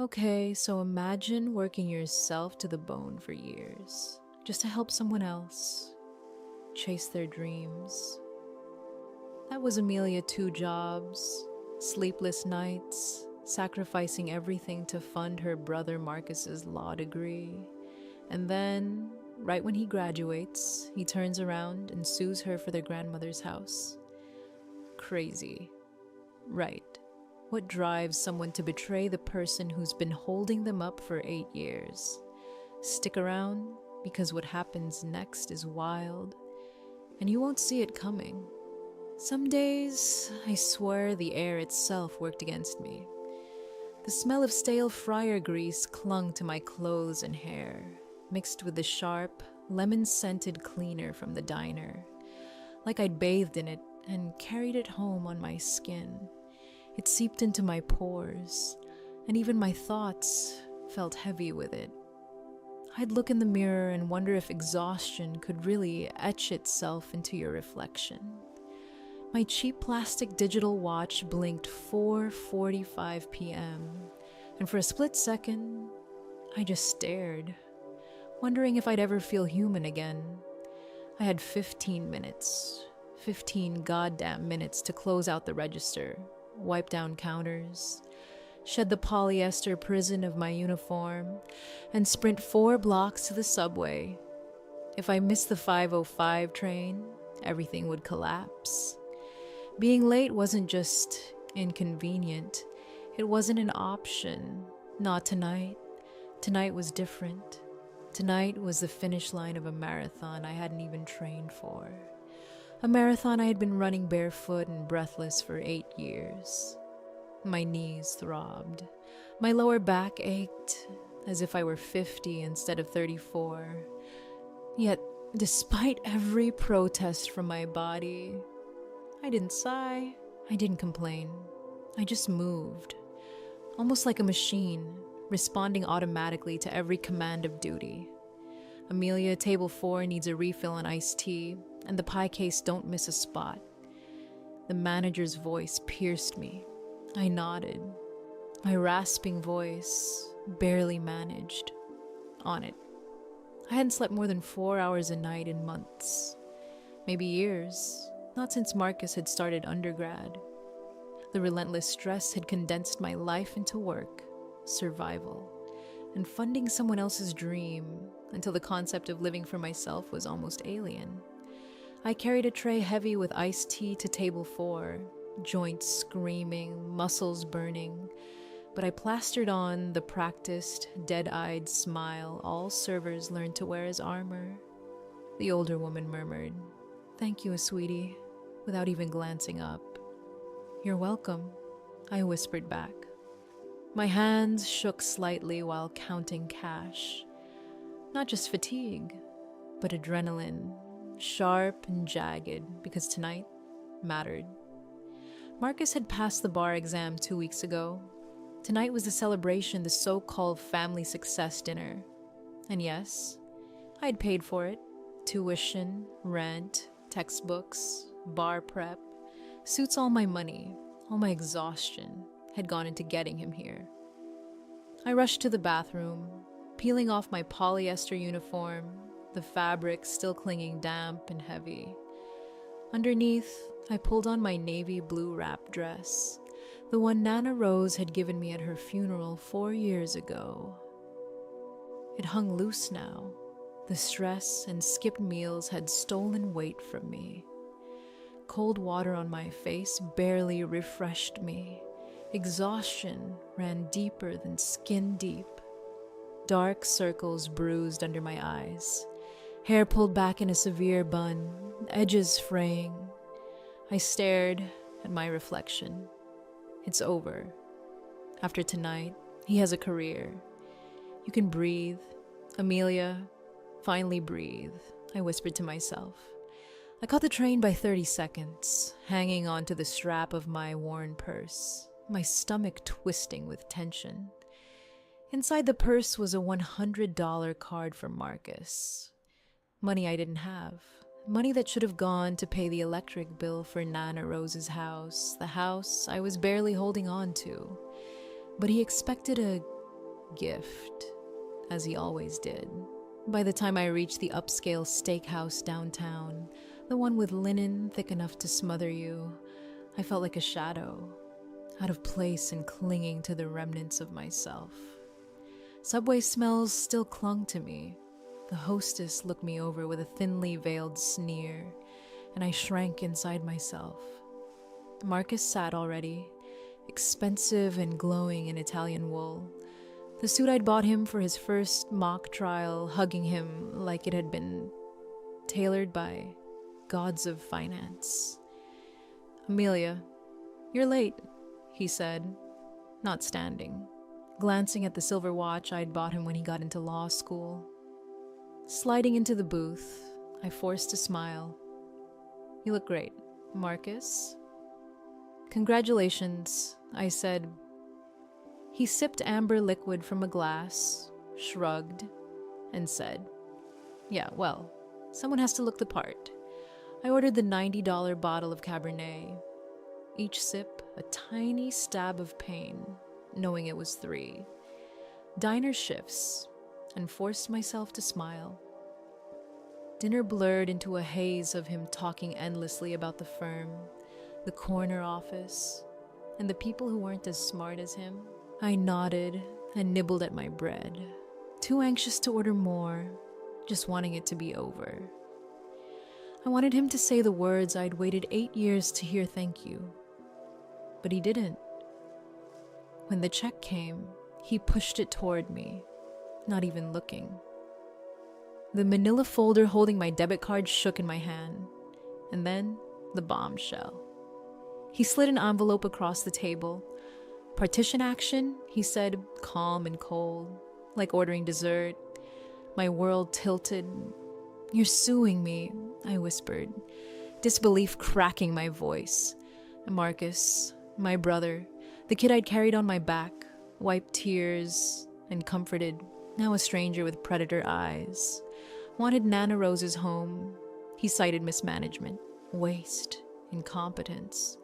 Okay, so imagine working yourself to the bone for years just to help someone else chase their dreams. That was Amelia, 2 jobs, sleepless nights, sacrificing everything to fund her brother Marcus's law degree. And then, right when he graduates, he turns around and sues her for their grandmother's house. Crazy, right? What drives someone to betray the person who's been holding them up for 8 years? Stick around, because what happens next is wild, and you won't see it coming. Some days, I swear the air itself worked against me. The smell of stale fryer grease clung to my clothes and hair, mixed with the sharp, lemon-scented cleaner from the diner, like I'd bathed in it and carried it home on my skin. It seeped into my pores, and even my thoughts felt heavy with it. I'd look in the mirror and wonder if exhaustion could really etch itself into your reflection. My cheap plastic digital watch blinked 4:45 p.m., and for a split second, I just stared, wondering if I'd ever feel human again. I had 15 minutes, 15 goddamn minutes to close out the register, wipe down counters, shed the polyester prison of my uniform, and sprint 4 blocks to the subway. If I missed the 5:05 train, everything would collapse. Being late wasn't just inconvenient, it wasn't an option. Not tonight. Tonight was different. Tonight was the finish line of a marathon I hadn't even trained for. A marathon I had been running barefoot and breathless for 8 years. My knees throbbed. My lower back ached, as if I were 50 instead of 34. Yet, despite every protest from my body, I didn't sigh. I didn't complain. I just moved, almost like a machine, responding automatically to every command of duty. Amelia, table 4 needs a refill on iced tea, and the pie case don't miss a spot. The manager's voice pierced me. I nodded. My rasping voice, barely managed, on it. I hadn't slept more than 4 hours a night in months, maybe years, not since Marcus had started undergrad. The relentless stress had condensed my life into work, survival, and funding someone else's dream until the concept of living for myself was almost alien. I carried a tray heavy with iced tea to table 4, joints screaming, muscles burning, but I plastered on the practiced, dead-eyed smile all servers learn to wear as armor. The older woman murmured, "Thank you, sweetie," without even glancing up. "You're welcome," I whispered back. My hands shook slightly while counting cash. Not just fatigue, but adrenaline, sharp and jagged, because tonight mattered. Marcus had passed the bar exam 2 weeks ago. Tonight was the celebration, the so-called family success dinner. And yes, I'd paid for it. Tuition, rent, textbooks, bar prep. Suits all my money, all my exhaustion had gone into getting him here. I rushed to the bathroom, peeling off my polyester uniform, the fabric still clinging damp and heavy. Underneath, I pulled on my navy blue wrap dress, the one Nana Rose had given me at her funeral 4 years ago. It hung loose now. The stress and skipped meals had stolen weight from me. Cold water on my face barely refreshed me. Exhaustion ran deeper than skin deep. Dark circles bruised under my eyes. Hair pulled back in a severe bun, edges fraying. I stared at my reflection. It's over. After tonight, he has a career. You can breathe. Amelia, finally breathe, I whispered to myself. I caught the train by 30 seconds, hanging onto the strap of my worn purse, my stomach twisting with tension. Inside the purse was a $100 card from Marcus. Money I didn't have. Money that should have gone to pay the electric bill for Nana Rose's house, the house I was barely holding on to. But he expected a gift, as he always did. By the time I reached the upscalesteakhouse downtown, the one with linen thick enough to smother you, I felt like a shadow, out of place and clinging to the remnants of myself. Subway smells still clung to me. The hostess looked me over with a thinly veiled sneer, and I shrank inside myself. Marcus sat already, expensive and glowing in Italian wool, the suit I'd bought him for his first mock trial, hugging him like it had been tailored by gods of finance. "Amelia, you're late," he said, not standing, glancing at the silver watch I'd bought him when he got into law school. Sliding into the booth, I forced a smile. "You look great, Marcus." "Congratulations," I said. He sipped amber liquid from a glass, shrugged, and said, "Yeah, well, someone has to look the part." I ordered the $90 bottle of Cabernet. Each sip, a tiny stab of pain, knowing it was 3. Diner shifts, and forced myself to smile. Dinner blurred into a haze of him talking endlessly about the firm, the corner office, and the people who weren't as smart as him. I nodded and nibbled at my bread, too anxious to order more, just wanting it to be over. I wanted him to say the words I'd waited 8 years to hear thank you, but he didn't. When the check came, he pushed it toward me, not even looking. The manila folder holding my debit card shook in my hand, and then the bombshell. He slid an envelope across the table. "Partition action," he said, calm and cold, like ordering dessert. My world tilted. "You're suing me," I whispered, disbelief cracking my voice. Marcus, my brother, the kid I'd carried on my back, wiped tears and comforted, now a stranger with predator eyes, wanted Nana Rose's home. He cited mismanagement, waste, incompetence.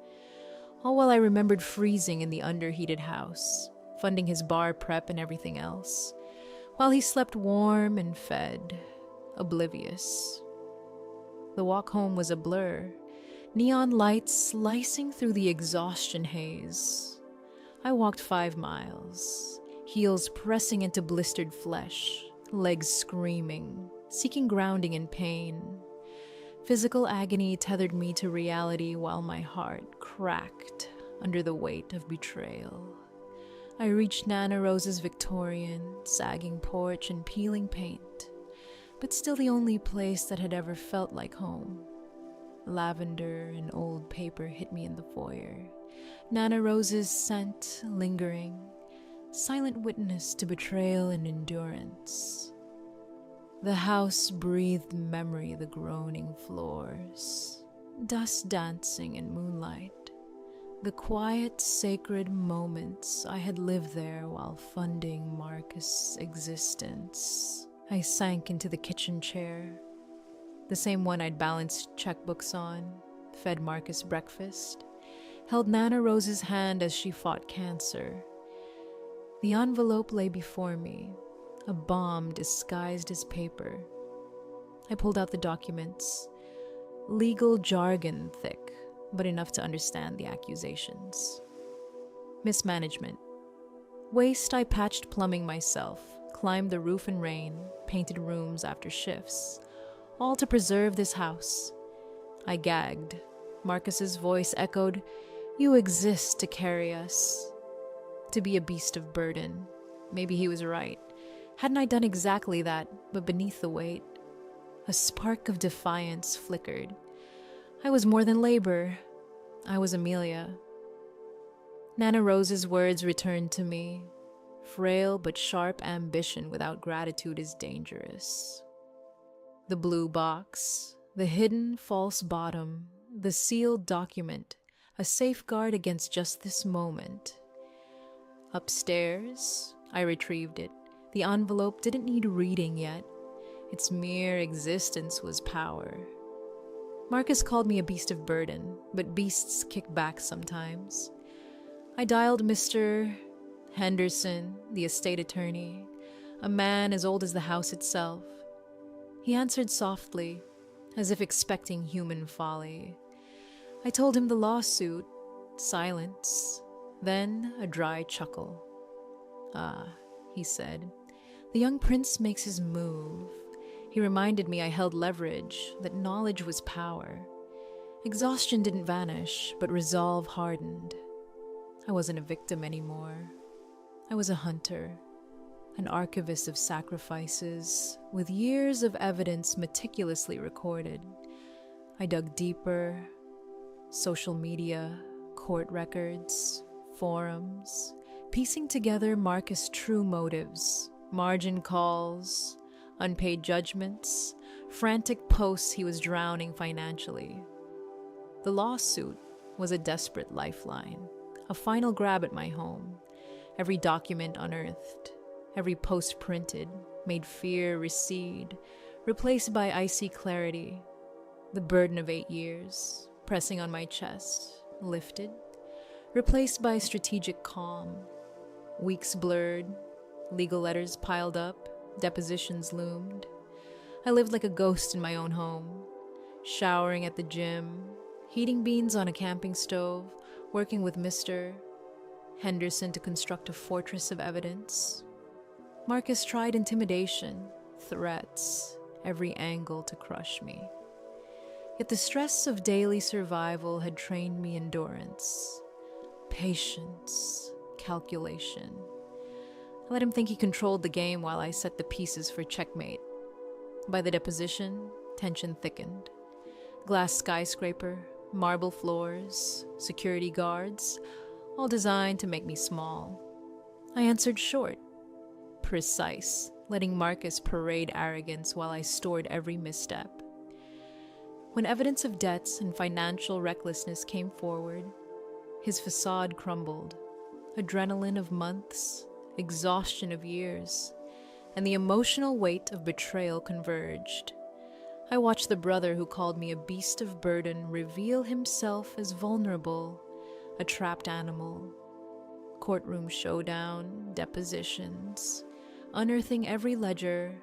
All while I remembered freezing in the underheated house, funding his bar prep and everything else, while he slept warm and fed, oblivious. The walk home was a blur, neon lights slicing through the exhaustion haze. I walked 5 miles, heels pressing into blistered flesh, legs screaming, seeking grounding in pain. Physical agony tethered me to reality while my heart cracked under the weight of betrayal. I reached Nana Rose's Victorian, sagging porch and peeling paint, but still the only place that had ever felt like home. Lavender and old paper hit me in the foyer. Nana Rose's scent lingering, silent witness to betrayal and endurance. The house breathed memory, the groaning floors, dust dancing in moonlight. The quiet, sacred moments I had lived there while funding Marcus' existence. I sank into the kitchen chair, the same one I'd balanced checkbooks on, fed Marcus breakfast, held Nana Rose's hand as she fought cancer. The envelope lay before me, a bomb disguised as paper. I pulled out the documents, legal jargon thick, but enough to understand the accusations. Mismanagement. Waste. I patched plumbing myself, climbed the roof in rain, painted rooms after shifts, all to preserve this house. I gagged. Marcus's voice echoed, "You exist to carry us." To be a beast of burden. Maybe he was right. Hadn't I done exactly that, but beneath the weight? A spark of defiance flickered. I was more than labor. I was Amelia. Nana Rose's words returned to me. Frail but sharp ambition without gratitude is dangerous. The blue box, the hidden false bottom, the sealed document, a safeguard against just this moment. Upstairs, I retrieved it. The envelope didn't need reading yet. Its mere existence was power. Marcus called me a beast of burden, but beasts kick back sometimes. I dialed Mr. Henderson, the estate attorney, a man as old as the house itself. He answered softly, as if expecting human folly. I told him the lawsuit. Silence. Then a dry chuckle. Ah, he said, the young prince makes his move. He reminded me I held leverage, that knowledge was power. Exhaustion didn't vanish, but resolve hardened. I wasn't a victim anymore. I was a hunter, an archivist of sacrifices, with years of evidence meticulously recorded. I dug deeper. Social media, court records, forums, piecing together Marcus' true motives, margin calls, unpaid judgments, frantic posts he was drowning financially. The lawsuit was a desperate lifeline, a final grab at my home. Every document unearthed, every post printed, made fear recede, replaced by icy clarity. The burden of 8 years, pressing on my chest, lifted, replaced by strategic calm. Weeks blurred, legal letters piled up, depositions loomed. I lived like a ghost in my own home, showering at the gym, heating beans on a camping stove, working with Mr. Henderson to construct a fortress of evidence. Marcus tried intimidation, threats, every angle to crush me. Yet the stress of daily survival had trained me endurance, patience, calculation. I let him think he controlled the game while I set the pieces for checkmate. By the deposition, tension thickened. Glass skyscraper, marble floors, security guards, all designed to make me small. I answered short, precise, letting Marcus parade arrogance while I stored every misstep. When evidence of debts and financial recklessness came forward, his facade crumbled. Adrenaline of months, exhaustion of years, and the emotional weight of betrayal converged. I watched the brother who called me a beast of burden reveal himself as vulnerable, a trapped animal. Courtroom showdown, depositions, unearthing every ledger,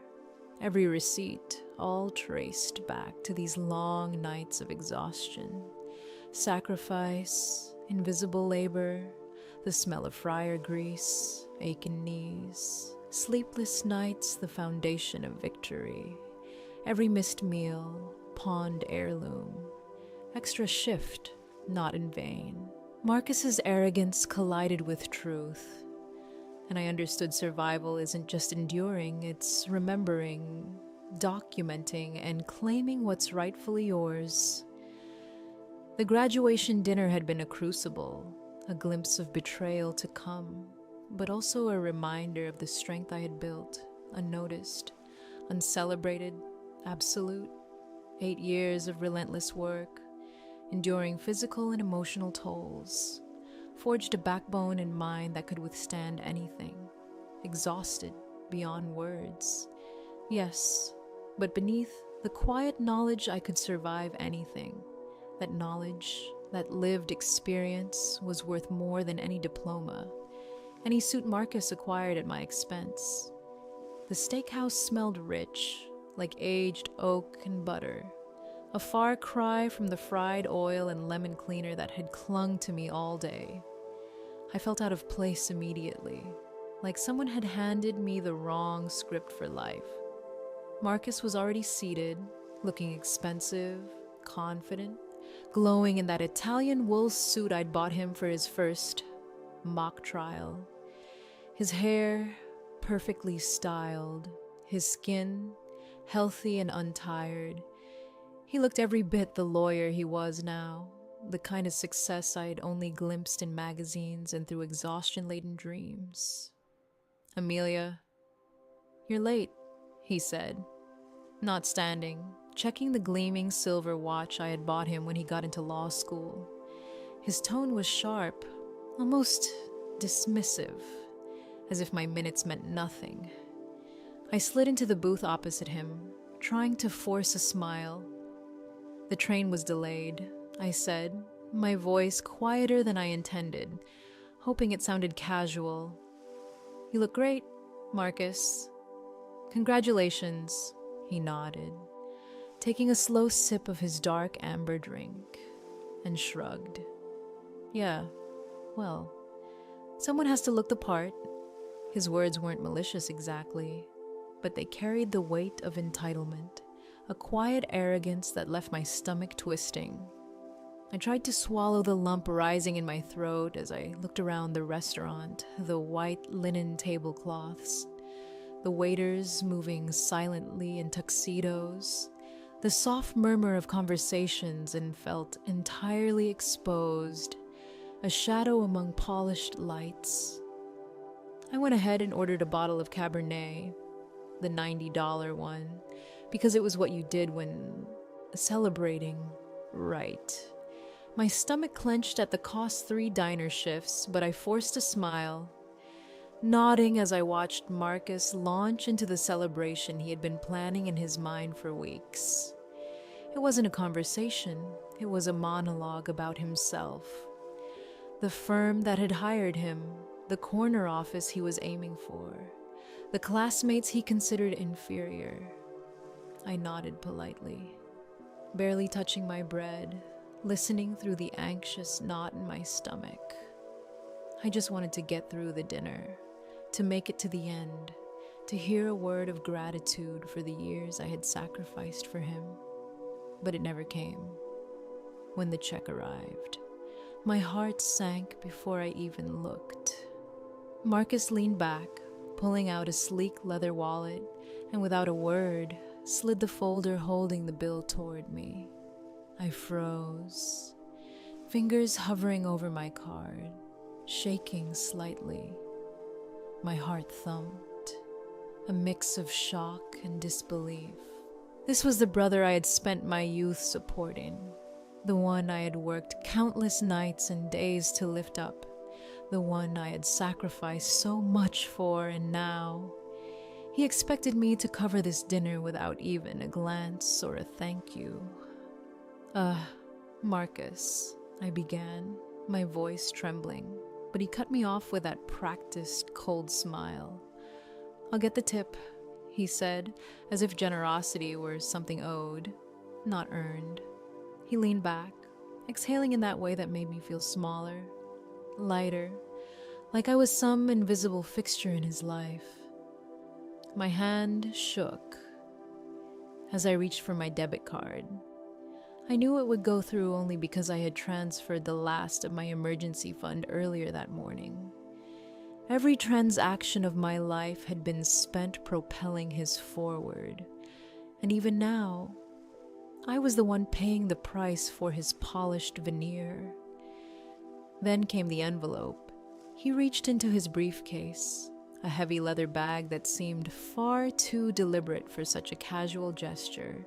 every receipt, all traced back to these long nights of exhaustion. Sacrifice, invisible labor, the smell of fryer grease, aching knees, sleepless nights, the foundation of victory. Every missed meal, pawned heirloom, extra shift, not in vain. Marcus's arrogance collided with truth, and I understood survival isn't just enduring, it's remembering, documenting, and claiming what's rightfully yours. The graduation dinner had been a crucible, a glimpse of betrayal to come, but also a reminder of the strength I had built, unnoticed, uncelebrated, absolute. 8 years of relentless work, enduring physical and emotional tolls, forged a backbone and mind that could withstand anything, exhausted beyond words. Yes, but beneath the quiet knowledge I could survive anything, that knowledge, that lived experience was worth more than any diploma, any suit Marcus acquired at my expense. The steakhouse smelled rich, like aged oak and butter, a far cry from the fried oil and lemon cleaner that had clung to me all day. I felt out of place immediately, like someone had handed me the wrong script for life. Marcus was already seated, looking expensive, confident, glowing in that Italian wool suit I'd bought him for his first mock trial. His hair perfectly styled, his skin healthy and untired. He looked every bit the lawyer he was now, the kind of success I'd only glimpsed in magazines and through exhaustion-laden dreams. "Amelia, you're late," he said, not standing, checking the gleaming silver watch I had bought him when he got into law school. His tone was sharp, almost dismissive, as if my minutes meant nothing. I slid into the booth opposite him, trying to force a smile. "The train was delayed," I said, my voice quieter than I intended, hoping it sounded casual. "You look great, Marcus." "Congratulations," he nodded, taking a slow sip of his dark amber drink, and shrugged. "Yeah, well, someone has to look the part." His words weren't malicious exactly, but they carried the weight of entitlement, a quiet arrogance that left my stomach twisting. I tried to swallow the lump rising in my throat as I looked around the restaurant, the white linen tablecloths, the waiters moving silently in tuxedos, the soft murmur of conversations, and felt entirely exposed, a shadow among polished lights. I went ahead and ordered a bottle of Cabernet, the $90 one, because it was what you did when celebrating right. My stomach clenched at the cost-3 diner shifts, but I forced a smile, nodding as I watched Marcus launch into the celebration he had been planning in his mind for weeks. It wasn't a conversation, it was a monologue about himself. The firm that had hired him, the corner office he was aiming for, the classmates he considered inferior. I nodded politely, barely touching my bread, listening through the anxious knot in my stomach. I just wanted to get through the dinner, to make it to the end, to hear a word of gratitude for the years I had sacrificed for him. But it never came. When the check arrived, my heart sank before I even looked. Marcus leaned back, pulling out a sleek leather wallet, and without a word, slid the folder holding the bill toward me. I froze, fingers hovering over my card, shaking slightly. My heart thumped, a mix of shock and disbelief. This was the brother I had spent my youth supporting, the one I had worked countless nights and days to lift up, the one I had sacrificed so much for, and now he expected me to cover this dinner without even a glance or a thank you. Marcus," I began, my voice trembling, but he cut me off with that practiced cold smile. "I'll get the tip," he said, as if generosity were something owed, not earned. He leaned back, exhaling in that way that made me feel smaller, lighter, like I was some invisible fixture in his life. My hand shook as I reached for my debit card. I knew it would go through only because I had transferred the last of my emergency fund earlier that morning. Every transaction of my life had been spent propelling his forward, and even now, I was the one paying the price for his polished veneer. Then came the envelope. He reached into his briefcase, a heavy leather bag that seemed far too deliberate for such a casual gesture,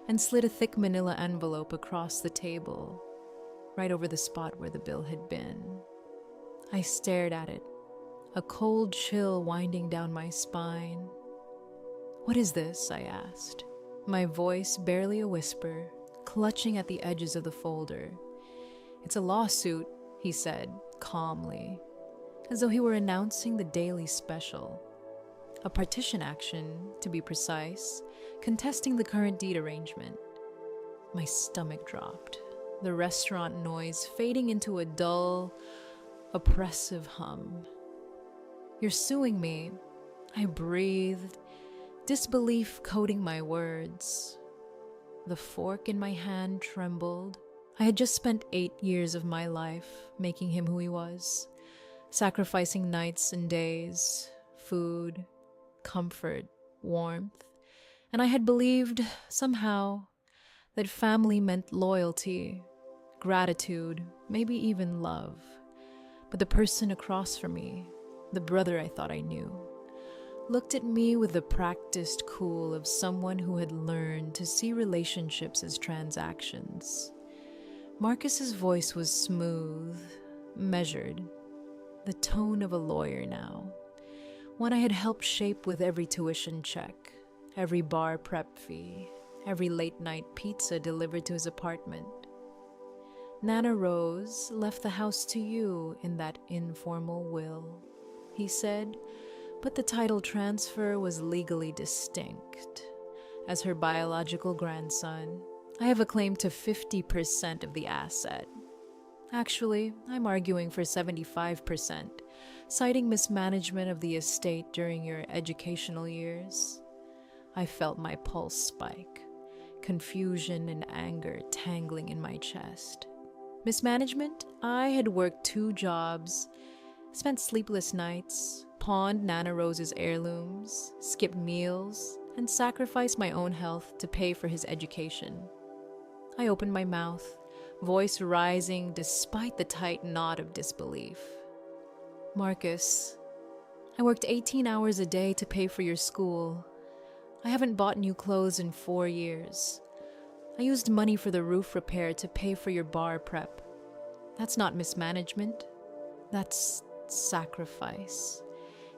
and slid a thick manila envelope across the table, right over the spot where the bill had been. I stared at it, a cold chill winding down my spine. "What is this?" I asked, my voice barely a whisper, clutching at the edges of the folder. "It's a lawsuit," he said, calmly, as though he were announcing the daily special. "A partition action, to be precise, contesting the current deed arrangement." My stomach dropped, the restaurant noise fading into a dull, oppressive hum. "You're suing me," I breathed, disbelief coating my words. The fork in my hand trembled. I had just spent 8 years of my life making him who he was, sacrificing nights and days, food, comfort, warmth, and I had believed, somehow, that family meant loyalty, gratitude, maybe even love. But the person across from me, the brother I thought I knew, looked at me with the practiced cool of someone who had learned to see relationships as transactions. Marcus's voice was smooth, measured, the tone of a lawyer now, one I had helped shape with every tuition check, every bar prep fee, every late-night pizza delivered to his apartment. "Nana Rose left the house to you in that informal will," he said, but the title transfer was legally distinct. As her biological grandson, I have a claim to 50% of the asset. Actually, I'm arguing for 75%, citing mismanagement of the estate during your educational years. I felt my pulse spike, confusion and anger tangling in my chest. Mismanagement? I had worked 2 jobs, spent sleepless nights, pawned Nana Rose's heirlooms, skipped meals, and sacrificed my own health to pay for his education. I opened my mouth, voice rising despite the tight knot of disbelief. Marcus, I worked 18 hours a day to pay for your school. I haven't bought new clothes in 4 years. I used money for the roof repair to pay for your bar prep. That's not mismanagement. That's sacrifice.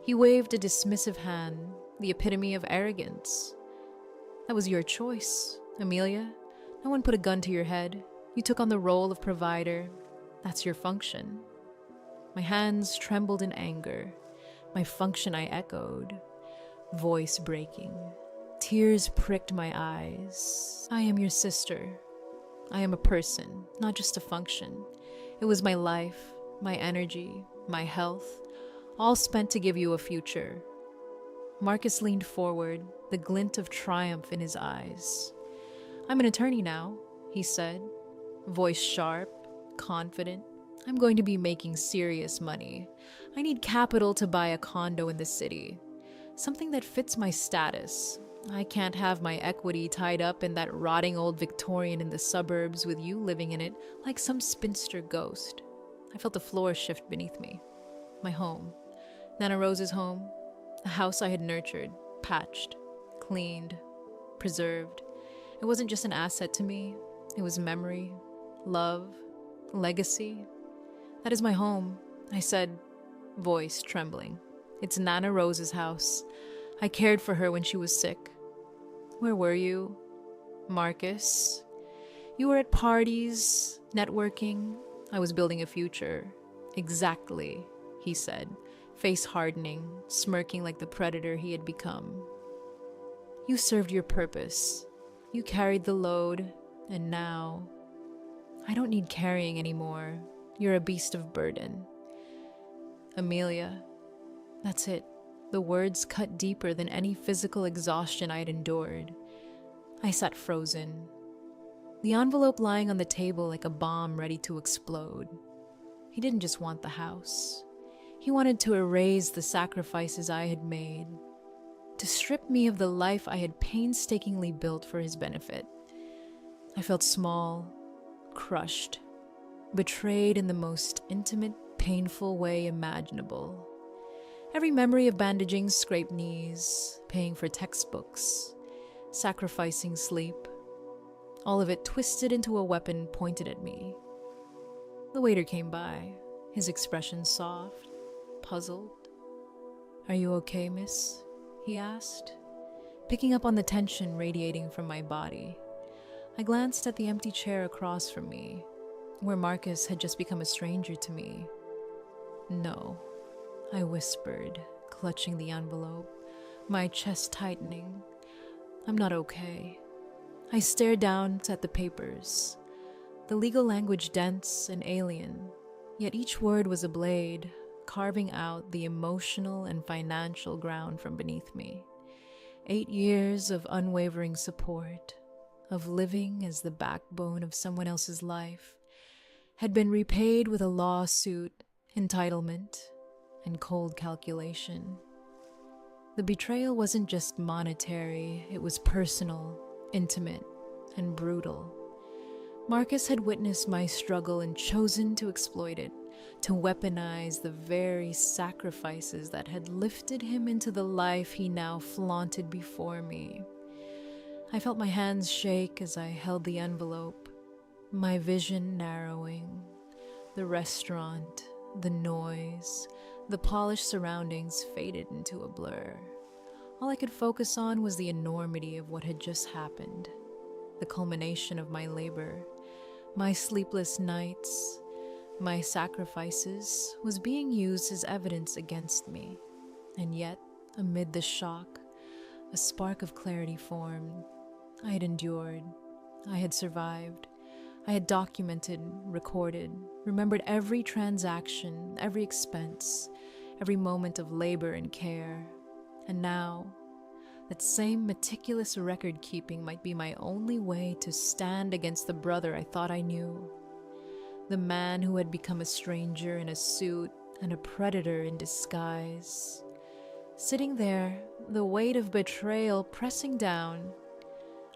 He waved a dismissive hand, the epitome of arrogance. That was your choice, Amelia. No one put a gun to your head. You took on the role of provider. That's your function. My hands trembled in anger. My function I echoed, voice breaking. Tears pricked my eyes. I am your sister. I am a person, not just a function. It was my life, my energy, my health, all spent to give you a future. Marcus leaned forward, the glint of triumph in his eyes. I'm an attorney now, he said, voice sharp, confident. I'm going to be making serious money. I need capital to buy a condo in the city. Something that fits my status. I can't have my equity tied up in that rotting old Victorian in the suburbs with you living in it like some spinster ghost. I felt the floor shift beneath me. My home. Nana Rose's home. A house I had nurtured, patched, cleaned, preserved. It wasn't just an asset to me. It was memory, love, legacy. That is my home, I said, voice trembling. It's Nana Rose's house. I cared for her when she was sick. Where were you, Marcus? You were at parties, networking. I was building a future. Exactly, he said, face hardening, smirking like the predator he had become. You served your purpose. You carried the load, and now I don't need carrying anymore. You're a beast of burden. Amelia, that's it. The words cut deeper than any physical exhaustion I had endured. I sat frozen, the envelope lying on the table like a bomb ready to explode. He didn't just want the house. He wanted to erase the sacrifices I had made, to strip me of the life I had painstakingly built for his benefit. I felt small, crushed, betrayed in the most intimate, painful way imaginable. Every memory of bandaging scraped knees, paying for textbooks, sacrificing sleep, all of it twisted into a weapon pointed at me. The waiter came by, his expression soft, puzzled. Are you okay, miss? He asked, picking up on the tension radiating from my body. I glanced at the empty chair across from me, where Marcus had just become a stranger to me. No, I whispered, clutching the envelope, my chest tightening. I'm not okay. I stared down at the papers, the legal language dense and alien, yet each word was a blade, carving out the emotional and financial ground from beneath me. 8 years of unwavering support, of living as the backbone of someone else's life, had been repaid with a lawsuit, entitlement, and cold calculation. The betrayal wasn't just monetary, it was personal, intimate, and brutal. Marcus had witnessed my struggle and chosen to exploit it, to weaponize the very sacrifices that had lifted him into the life he now flaunted before me. I felt my hands shake as I held the envelope, my vision narrowing. The restaurant, the noise, the polished surroundings faded into a blur. All I could focus on was the enormity of what had just happened, the culmination of my labor, my sleepless nights, my sacrifices was being used as evidence against me. And yet, Amid the shock, a spark of clarity formed. I had endured. I had survived. I had documented, recorded, remembered every transaction, every expense, every moment of labor and care. And now, that same meticulous record keeping might be my only way to stand against the brother I thought I knew. The man who had become a stranger in a suit and a predator in disguise. Sitting there, the weight of betrayal pressing down,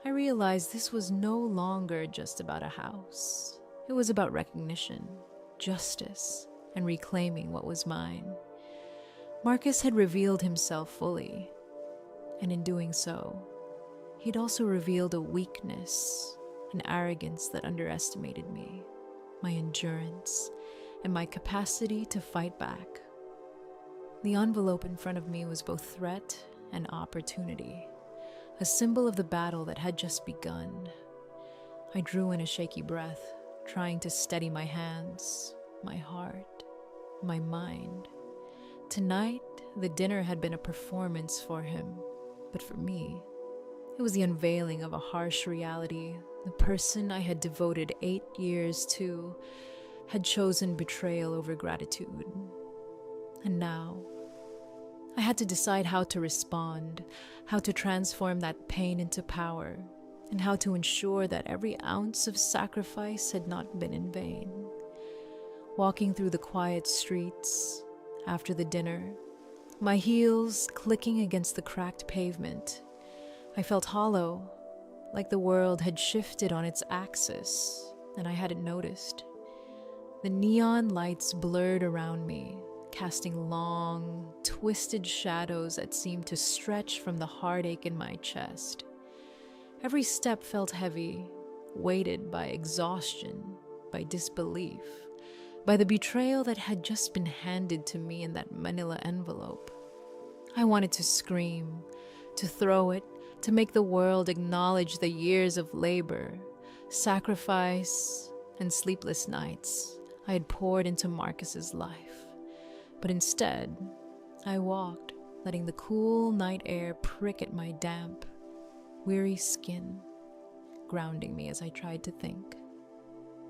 I realized this was no longer just about a house. It was about recognition, justice, and reclaiming what was mine. Marcus had revealed himself fully, and in doing so, he'd also revealed a weakness, an arrogance that underestimated me, my endurance, and my capacity to fight back. The envelope in front of me was both threat and opportunity, a symbol of the battle that had just begun. I drew in a shaky breath, trying to steady my hands, my heart, my mind. Tonight, the dinner had been a performance for him, but for me, it was the unveiling of a harsh reality. The person I had devoted 8 years to had chosen betrayal over gratitude. And now, I had to decide how to respond, how to transform that pain into power, and how to ensure that every ounce of sacrifice had not been in vain. Walking through the quiet streets after the dinner, my heels clicking against the cracked pavement, I felt hollow, like the world had shifted on its axis, and I hadn't noticed. The neon lights blurred around me, casting long, twisted shadows that seemed to stretch from the heartache in my chest. Every step felt heavy, weighted by exhaustion, by disbelief, by the betrayal that had just been handed to me in that manila envelope. I wanted to scream, to throw it, to make the world acknowledge the years of labor, sacrifice, and sleepless nights I had poured into Marcus's life. But instead, I walked, letting the cool night air prick at my damp, weary skin, grounding me as I tried to think.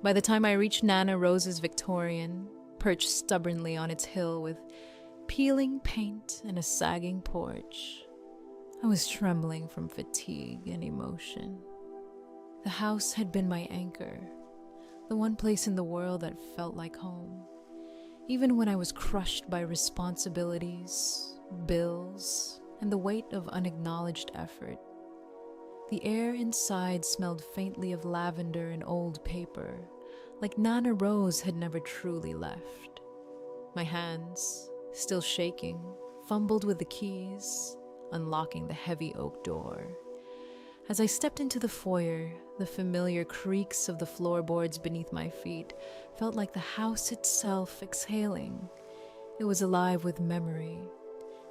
By the time I reached Nana Rose's Victorian, perched stubbornly on its hill with peeling paint and a sagging porch, I was trembling from fatigue and emotion. The house had been my anchor, the one place in the world that felt like home. Even when I was crushed by responsibilities, bills, and the weight of unacknowledged effort, the air inside smelled faintly of lavender and old paper, like Nana Rose had never truly left. My hands, still shaking, fumbled with the keys, unlocking the heavy oak door. As I stepped into the foyer, the familiar creaks of the floorboards beneath my feet felt like the house itself exhaling. It was alive with memory,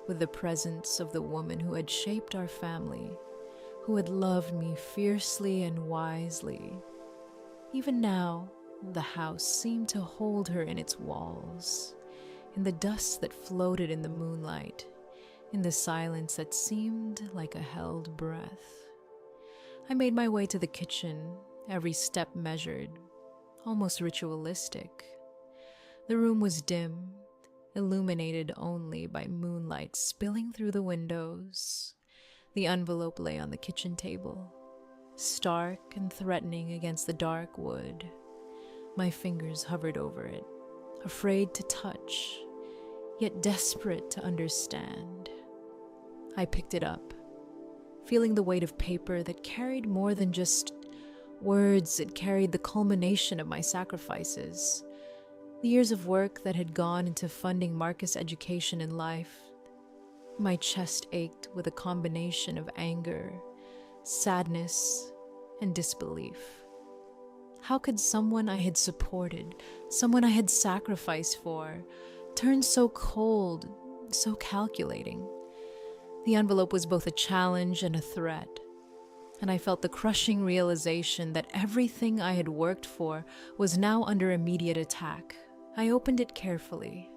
with the presence of the woman who had shaped our family, who had loved me fiercely and wisely. Even now, the house seemed to hold her in its walls, in the dust that floated in the moonlight, in the silence that seemed like a held breath. I made my way to the kitchen, every step measured, almost ritualistic. The room was dim, illuminated only by moonlight spilling through the windows. The envelope lay on the kitchen table, stark and threatening against the dark wood. My fingers hovered over it, afraid to touch, yet desperate to understand. I picked it up, feeling the weight of paper that carried more than just words. It carried the culmination of my sacrifices, the years of work that had gone into funding Marcus' education and life. My chest ached with a combination of anger, sadness, and disbelief. How could someone I had supported, someone I had sacrificed for, turn so cold, so calculating? The envelope was both a challenge and a threat, and I felt the crushing realization that everything I had worked for was now under immediate attack. I opened it carefully,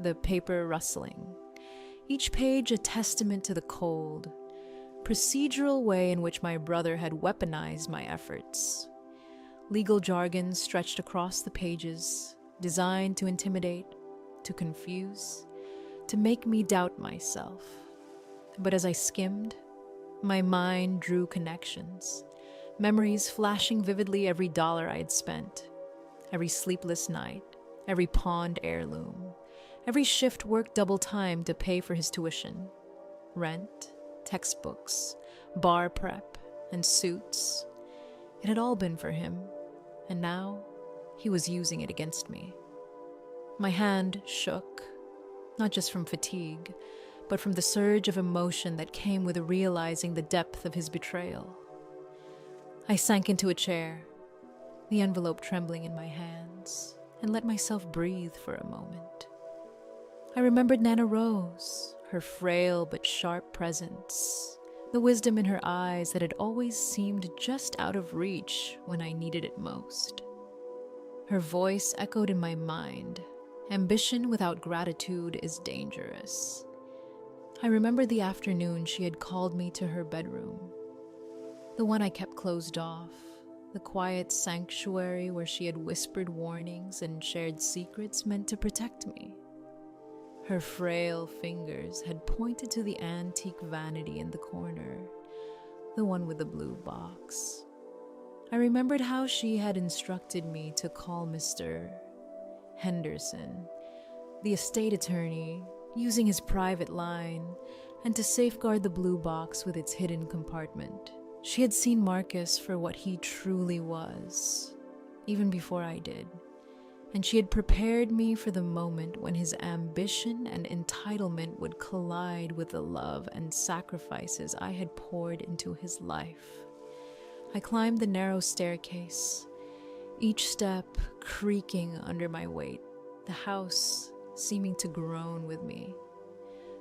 the paper rustling, each page a testament to the cold, procedural way in which my brother had weaponized my efforts. Legal jargon stretched across the pages, designed to intimidate, to confuse, to make me doubt myself. But as I skimmed, my mind drew connections, memories flashing vividly every dollar I had spent, every sleepless night, every pawned heirloom, every shift worked double time to pay for his tuition, rent, textbooks, bar prep, and suits. It had all been for him, and now he was using it against me. My hand shook, not just from fatigue, but from the surge of emotion that came with realizing the depth of his betrayal. I sank into a chair, the envelope trembling in my hands, and let myself breathe for a moment. I remembered Nana Rose, her frail but sharp presence, the wisdom in her eyes that had always seemed just out of reach when I needed it most. Her voice echoed in my mind. Ambition without gratitude is dangerous. I remembered the afternoon she had called me to her bedroom, the one I kept closed off, the quiet sanctuary where she had whispered warnings and shared secrets meant to protect me. Her frail fingers had pointed to the antique vanity in the corner, the one with the blue box. I remembered how she had instructed me to call Mr. Henderson, the estate attorney, using his private line, and to safeguard the blue box with its hidden compartment. She had seen Marcus for what he truly was, even before I did, and she had prepared me for the moment when his ambition and entitlement would collide with the love and sacrifices I had poured into his life. I climbed the narrow staircase, each step creaking under my weight, the house seeming to groan with me.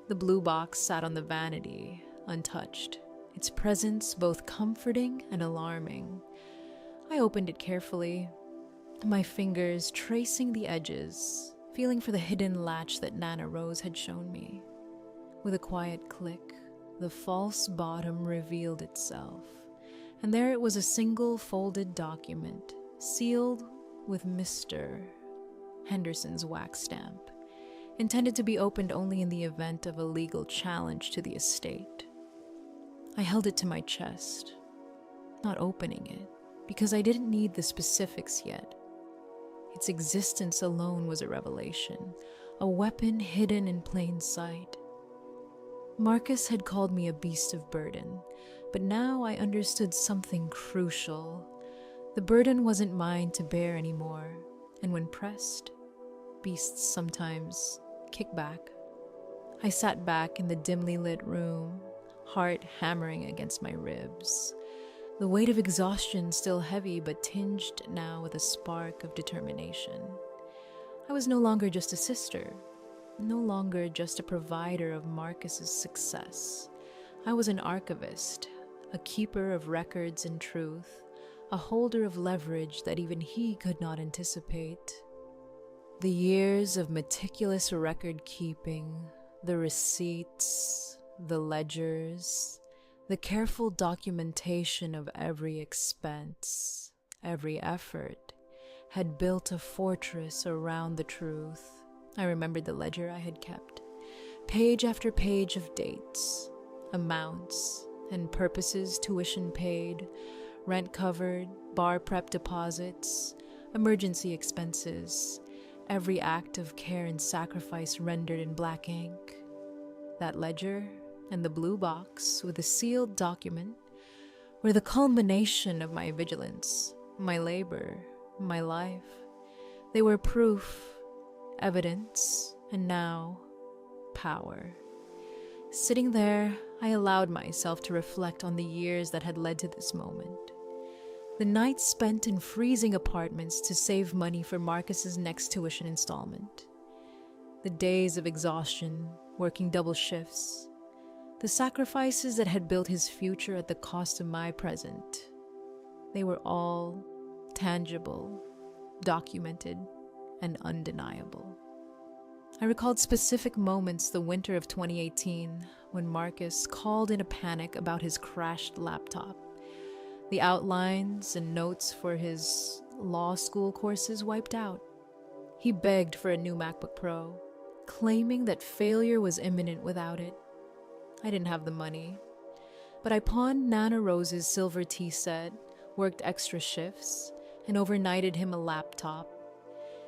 The blue box sat on the vanity, untouched, its presence both comforting and alarming. I opened it carefully, my fingers tracing the edges, feeling for the hidden latch that Nana Rose had shown me. With a quiet click, the false bottom revealed itself, and there it was, a single folded document, sealed with Mr. Henderson's wax stamp, intended to be opened only in the event of a legal challenge to the estate. I held it to my chest, not opening it, because I didn't need the specifics yet. Its existence alone was a revelation, a weapon hidden in plain sight. Marcus had called me a beast of burden, but now I understood something crucial. The burden wasn't mine to bear anymore, and when pressed, beasts sometimes kick back. I sat back in the dimly lit room, heart hammering against my ribs, the weight of exhaustion still heavy but tinged now with a spark of determination. I was no longer just a sister, no longer just a provider of Marcus's success. I was an archivist, a keeper of records and truth, a holder of leverage that even he could not anticipate. The years of meticulous record keeping, the receipts, the ledgers, the careful documentation of every expense, every effort, had built a fortress around the truth. I remembered the ledger I had kept, page after page of dates, amounts, and purposes: tuition paid, rent covered, bar prep deposits, emergency expenses, every act of care and sacrifice rendered in black ink. That ledger and the blue box with the sealed document were the culmination of my vigilance, my labor, my life. They were proof, evidence, and now power. Sitting there, I allowed myself to reflect on the years that had led to this moment. The nights spent in freezing apartments to save money for Marcus's next tuition installment. The days of exhaustion, working double shifts. The sacrifices that had built his future at the cost of my present. They were all tangible, documented, and undeniable. I recalled specific moments the winter of 2018 when Marcus called in a panic about his crashed laptop. The outlines and notes for his law school courses wiped out. He begged for a new MacBook Pro, claiming that failure was imminent without it. I didn't have the money, but I pawned Nana Rose's silver tea set, worked extra shifts, and overnighted him a laptop,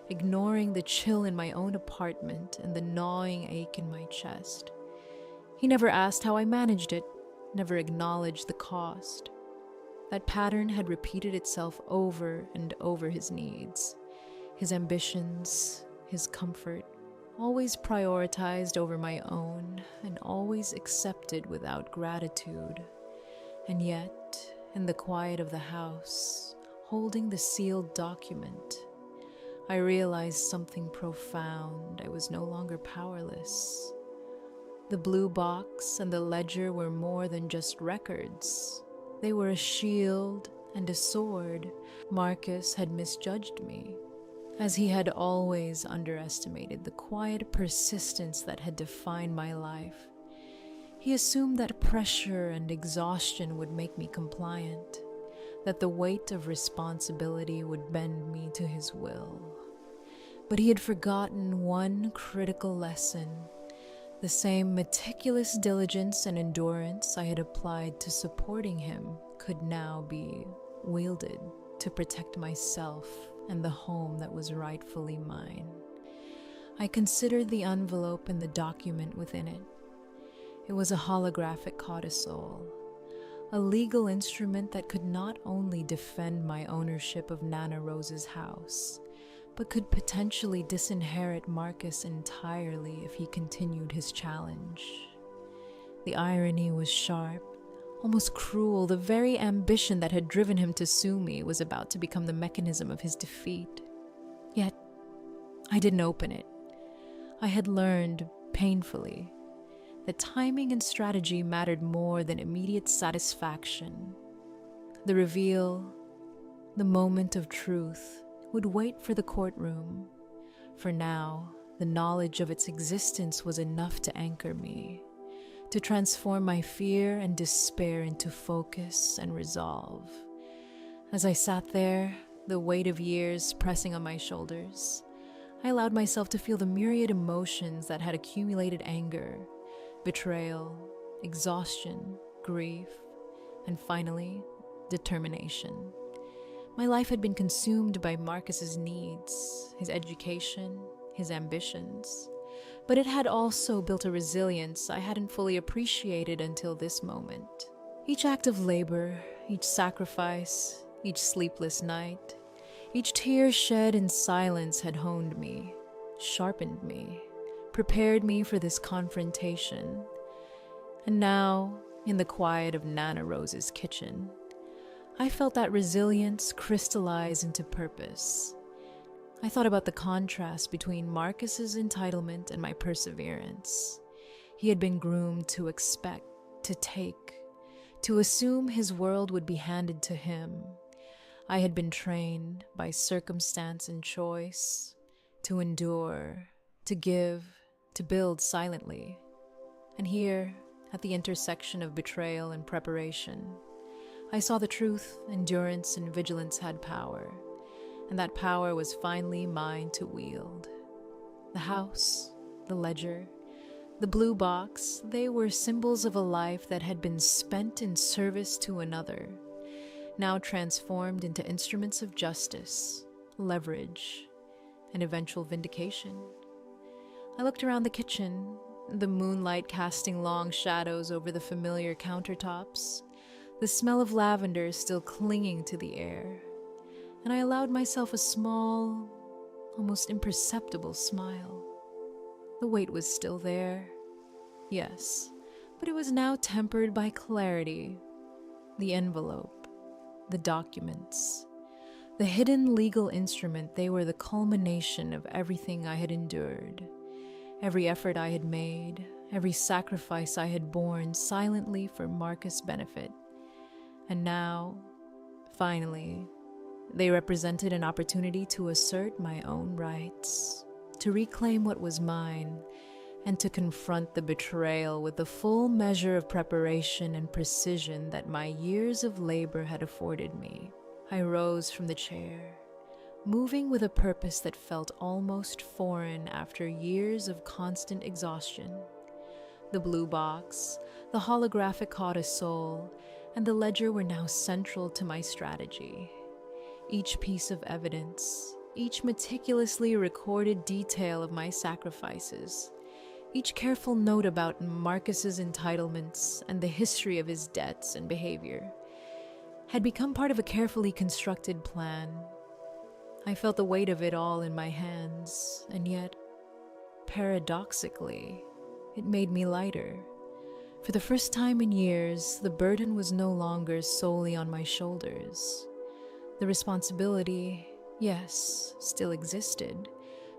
ignoring the chill in my own apartment and the gnawing ache in my chest. He never asked how I managed it, never acknowledged the cost. That pattern had repeated itself over and over his needs, his ambitions, his comfort, always prioritized over my own and always accepted without gratitude. And yet, in the quiet of the house, holding the sealed document, I realized something profound. I was no longer powerless. The blue box and the ledger were more than just records. They were a shield and a sword. Marcus had misjudged me, as he had always underestimated the quiet persistence that had defined my life. He assumed that pressure and exhaustion would make me compliant, that the weight of responsibility would bend me to his will. But he had forgotten one critical lesson. The same meticulous diligence and endurance I had applied to supporting him could now be wielded to protect myself and the home that was rightfully mine. I considered the envelope and the document within it. It was a holographic cautisole, a legal instrument that could not only defend my ownership of Nana Rose's house, but could potentially disinherit Marcus entirely if he continued his challenge. The irony was sharp, almost cruel. The very ambition that had driven him to sue me was about to become the mechanism of his defeat. Yet, I didn't open it. I had learned, painfully, that timing and strategy mattered more than immediate satisfaction. The reveal, the moment of truth, would wait for the courtroom. For now, the knowledge of its existence was enough to anchor me, to transform my fear and despair into focus and resolve. As I sat there, the weight of years pressing on my shoulders, I allowed myself to feel the myriad emotions that had accumulated: anger, betrayal, exhaustion, grief, and finally, determination. My life had been consumed by Marcus's needs, his education, his ambitions, but it had also built a resilience I hadn't fully appreciated until this moment. Each act of labor, each sacrifice, each sleepless night, each tear shed in silence had honed me, sharpened me, prepared me for this confrontation. And now, in the quiet of Nana Rose's kitchen, I felt that resilience crystallize into purpose. I thought about the contrast between Marcus's entitlement and my perseverance. He had been groomed to expect, to take, to assume his world would be handed to him. I had been trained by circumstance and choice to endure, to give, to build silently. And here, at the intersection of betrayal and preparation, I saw the truth, endurance, and vigilance had power, and that power was finally mine to wield. The house, the ledger, the blue box, they were symbols of a life that had been spent in service to another, now transformed into instruments of justice, leverage, and eventual vindication. I looked around the kitchen, the moonlight casting long shadows over the familiar countertops, the smell of lavender still clinging to the air, and I allowed myself a small, almost imperceptible smile. The weight was still there, yes, but it was now tempered by clarity. The envelope, the documents, the hidden legal instrument, they were the culmination of everything I had endured, every effort I had made, every sacrifice I had borne silently for Marcus' benefit. And now, finally, they represented an opportunity to assert my own rights, to reclaim what was mine, and to confront the betrayal with the full measure of preparation and precision that my years of labor had afforded me. I rose from the chair, moving with a purpose that felt almost foreign after years of constant exhaustion. The blue box, the holographic cautisole, and the ledger were now central to my strategy. Each piece of evidence, each meticulously recorded detail of my sacrifices, each careful note about Marcus's entitlements and the history of his debts and behavior, had become part of a carefully constructed plan. I felt the weight of it all in my hands, and yet, paradoxically, it made me lighter. For the first time in years, the burden was no longer solely on my shoulders. The responsibility, yes, still existed,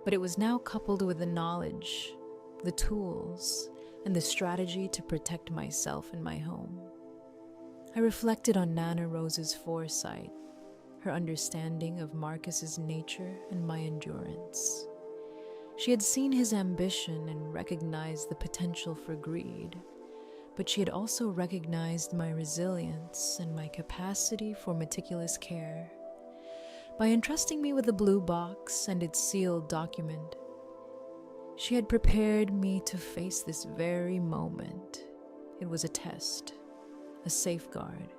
but it was now coupled with the knowledge, the tools, and the strategy to protect myself and my home. I reflected on Nana Rose's foresight, her understanding of Marcus's nature and my endurance. She had seen his ambition and recognized the potential for greed, but she had also recognized my resilience and my capacity for meticulous care. By entrusting me with the blue box and its sealed document, she had prepared me to face this very moment. It was a test, a safeguard,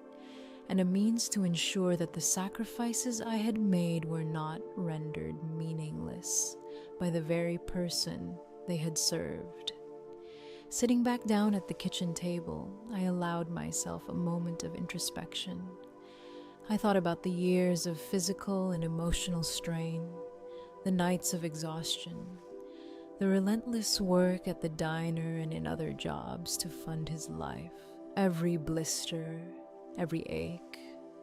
and a means to ensure that the sacrifices I had made were not rendered meaningless by the very person they had served. Sitting back down at the kitchen table, I allowed myself a moment of introspection. I thought about the years of physical and emotional strain, the nights of exhaustion, the relentless work at the diner and in other jobs to fund his life. Every blister, every ache,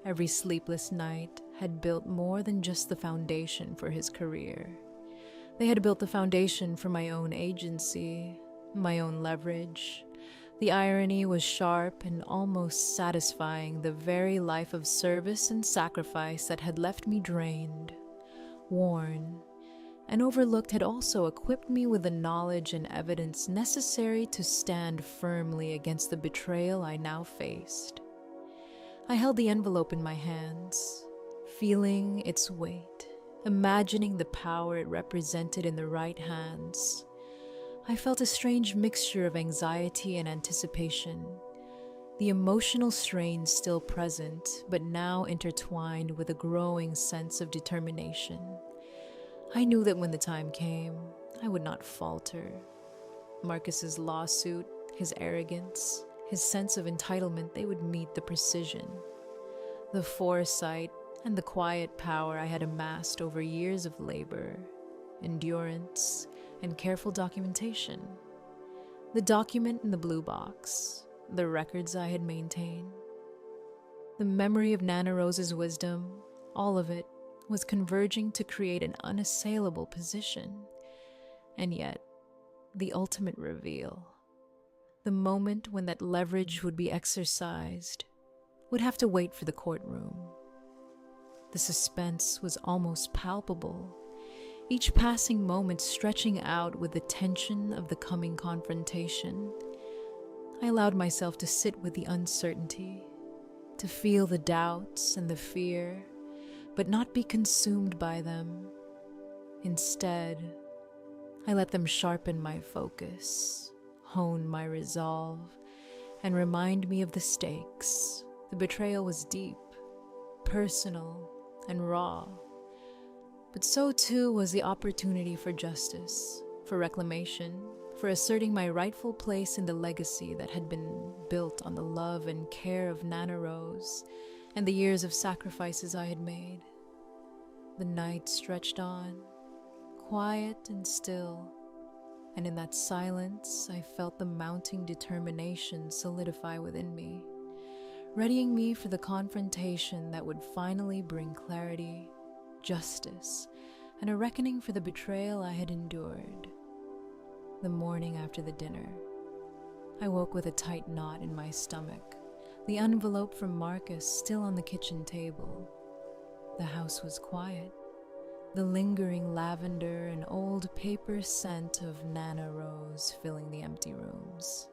every sleepless night had built more than just the foundation for his career. They had built the foundation for my own agency, my own leverage. The irony was sharp and almost satisfying. The very life of service and sacrifice that had left me drained, worn, and overlooked had also equipped me with the knowledge and evidence necessary to stand firmly against the betrayal I now faced. I held the envelope in my hands, feeling its weight, imagining the power it represented in the right hands. I felt a strange mixture of anxiety and anticipation, the emotional strain still present, but now intertwined with a growing sense of determination. I knew that when the time came, I would not falter. Marcus's lawsuit, his arrogance, his sense of entitlement, they would meet the precision. The foresight and the quiet power I had amassed over years of labor, endurance, and careful documentation. The document in the blue box, the records I had maintained, the memory of Nana Rose's wisdom, all of it was converging to create an unassailable position. And yet, the ultimate reveal, the moment when that leverage would be exercised, would have to wait for the courtroom. The suspense was almost palpable, each passing moment stretching out with the tension of the coming confrontation. I allowed myself to sit with the uncertainty, to feel the doubts and the fear, but not be consumed by them. Instead, I let them sharpen my focus, hone my resolve, and remind me of the stakes. The betrayal was deep, personal, and raw. But so too was the opportunity for justice, for reclamation, for asserting my rightful place in the legacy that had been built on the love and care of Nana Rose and the years of sacrifices I had made. The night stretched on, quiet and still, and in that silence I felt the mounting determination solidify within me, readying me for the confrontation that would finally bring clarity, justice, and a reckoning for the betrayal I had endured. The morning after the dinner, I woke with a tight knot in my stomach, the envelope from Marcus still on the kitchen table. The house was quiet, the lingering lavender and old paper scent of Nana Rose filling the empty rooms.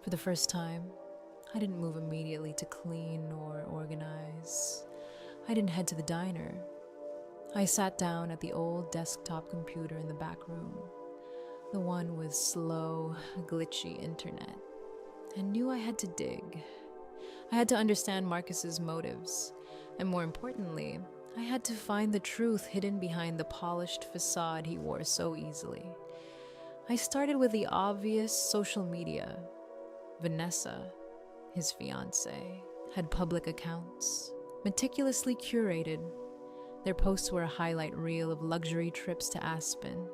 For the first time, I didn't move immediately to clean or organize. I didn't head to the diner. I sat down at the old desktop computer in the back room, the one with slow, glitchy internet, and knew I had to dig. I had to understand Marcus's motives, and more importantly, I had to find the truth hidden behind the polished facade he wore so easily. I started with the obvious social media. Vanessa, his fiancée, had public accounts, meticulously curated. Their posts were a highlight reel of luxury trips to Aspen,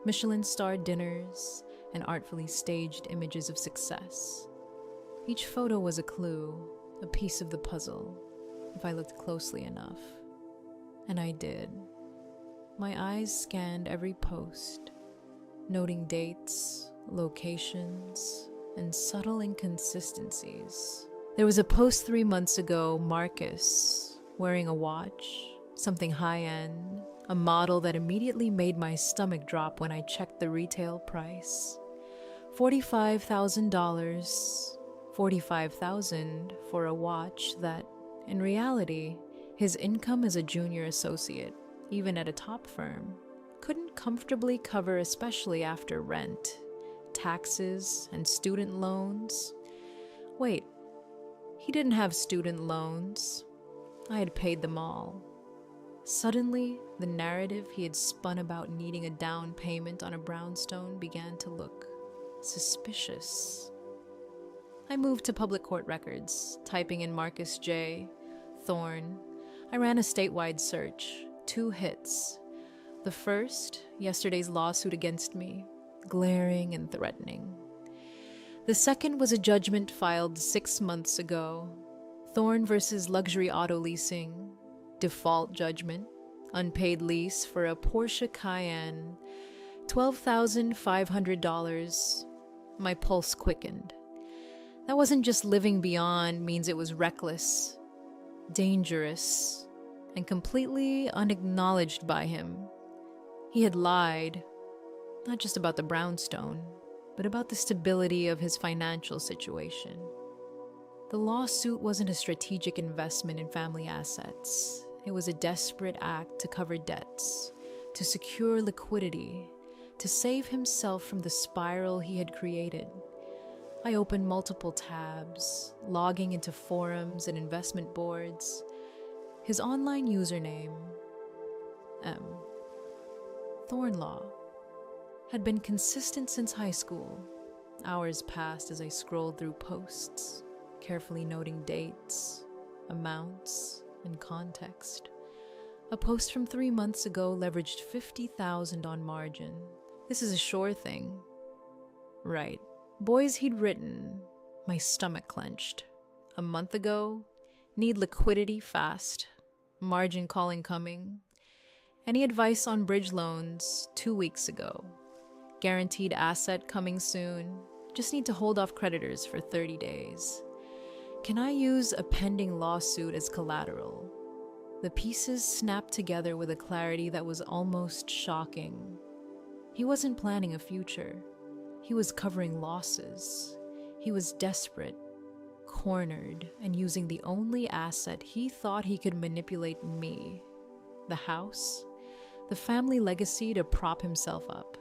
Michelin-starred dinners, and artfully staged images of success. Each photo was a clue, a piece of the puzzle, if I looked closely enough. And I did. My eyes scanned every post, noting dates, locations, and subtle inconsistencies. There was a post 3 months ago, Marcus, wearing a watch, something high-end, a model that immediately made my stomach drop when I checked the retail price. $45,000, $45,000 for a watch that, in reality, his income as a junior associate, even at a top firm, couldn't comfortably cover, especially after rent, taxes, and student loans. Wait, he didn't have student loans. I had paid them all. Suddenly, the narrative he had spun about needing a down payment on a brownstone began to look suspicious. I moved to public court records, typing in Marcus J. Thorne. I ran a statewide search, 2 hits. The first, yesterday's lawsuit against me, glaring and threatening. The second was a judgment filed 6 months ago. Thorne versus Luxury Auto Leasing, default judgment, unpaid lease for a Porsche Cayenne, $12,500. My pulse quickened. That wasn't just living beyond, means it was reckless, dangerous, and completely unacknowledged by him. He had lied, not just about the brownstone, but about the stability of his financial situation. The lawsuit wasn't a strategic investment in family assets. It was a desperate act to cover debts, to secure liquidity, to save himself from the spiral he had created. I opened multiple tabs, logging into forums and investment boards. His online username, Thornlaw, had been consistent since high school. Hours passed as I scrolled through posts, carefully noting dates, amounts, and context. A post from 3 months ago leveraged $50,000 on margin. This is a sure thing. Right. Boys he'd written, my stomach clenched. A month ago, need liquidity fast. Margin call incoming. Any advice on bridge loans 2 weeks ago. Guaranteed asset coming soon. Just need to hold off creditors for 30 days. Can I use a pending lawsuit as collateral? The pieces snapped together with a clarity that was almost shocking. He wasn't planning a future. He was covering losses. He was desperate, cornered, and using the only asset he thought he could manipulate, me, the house, the family legacy, to prop himself up.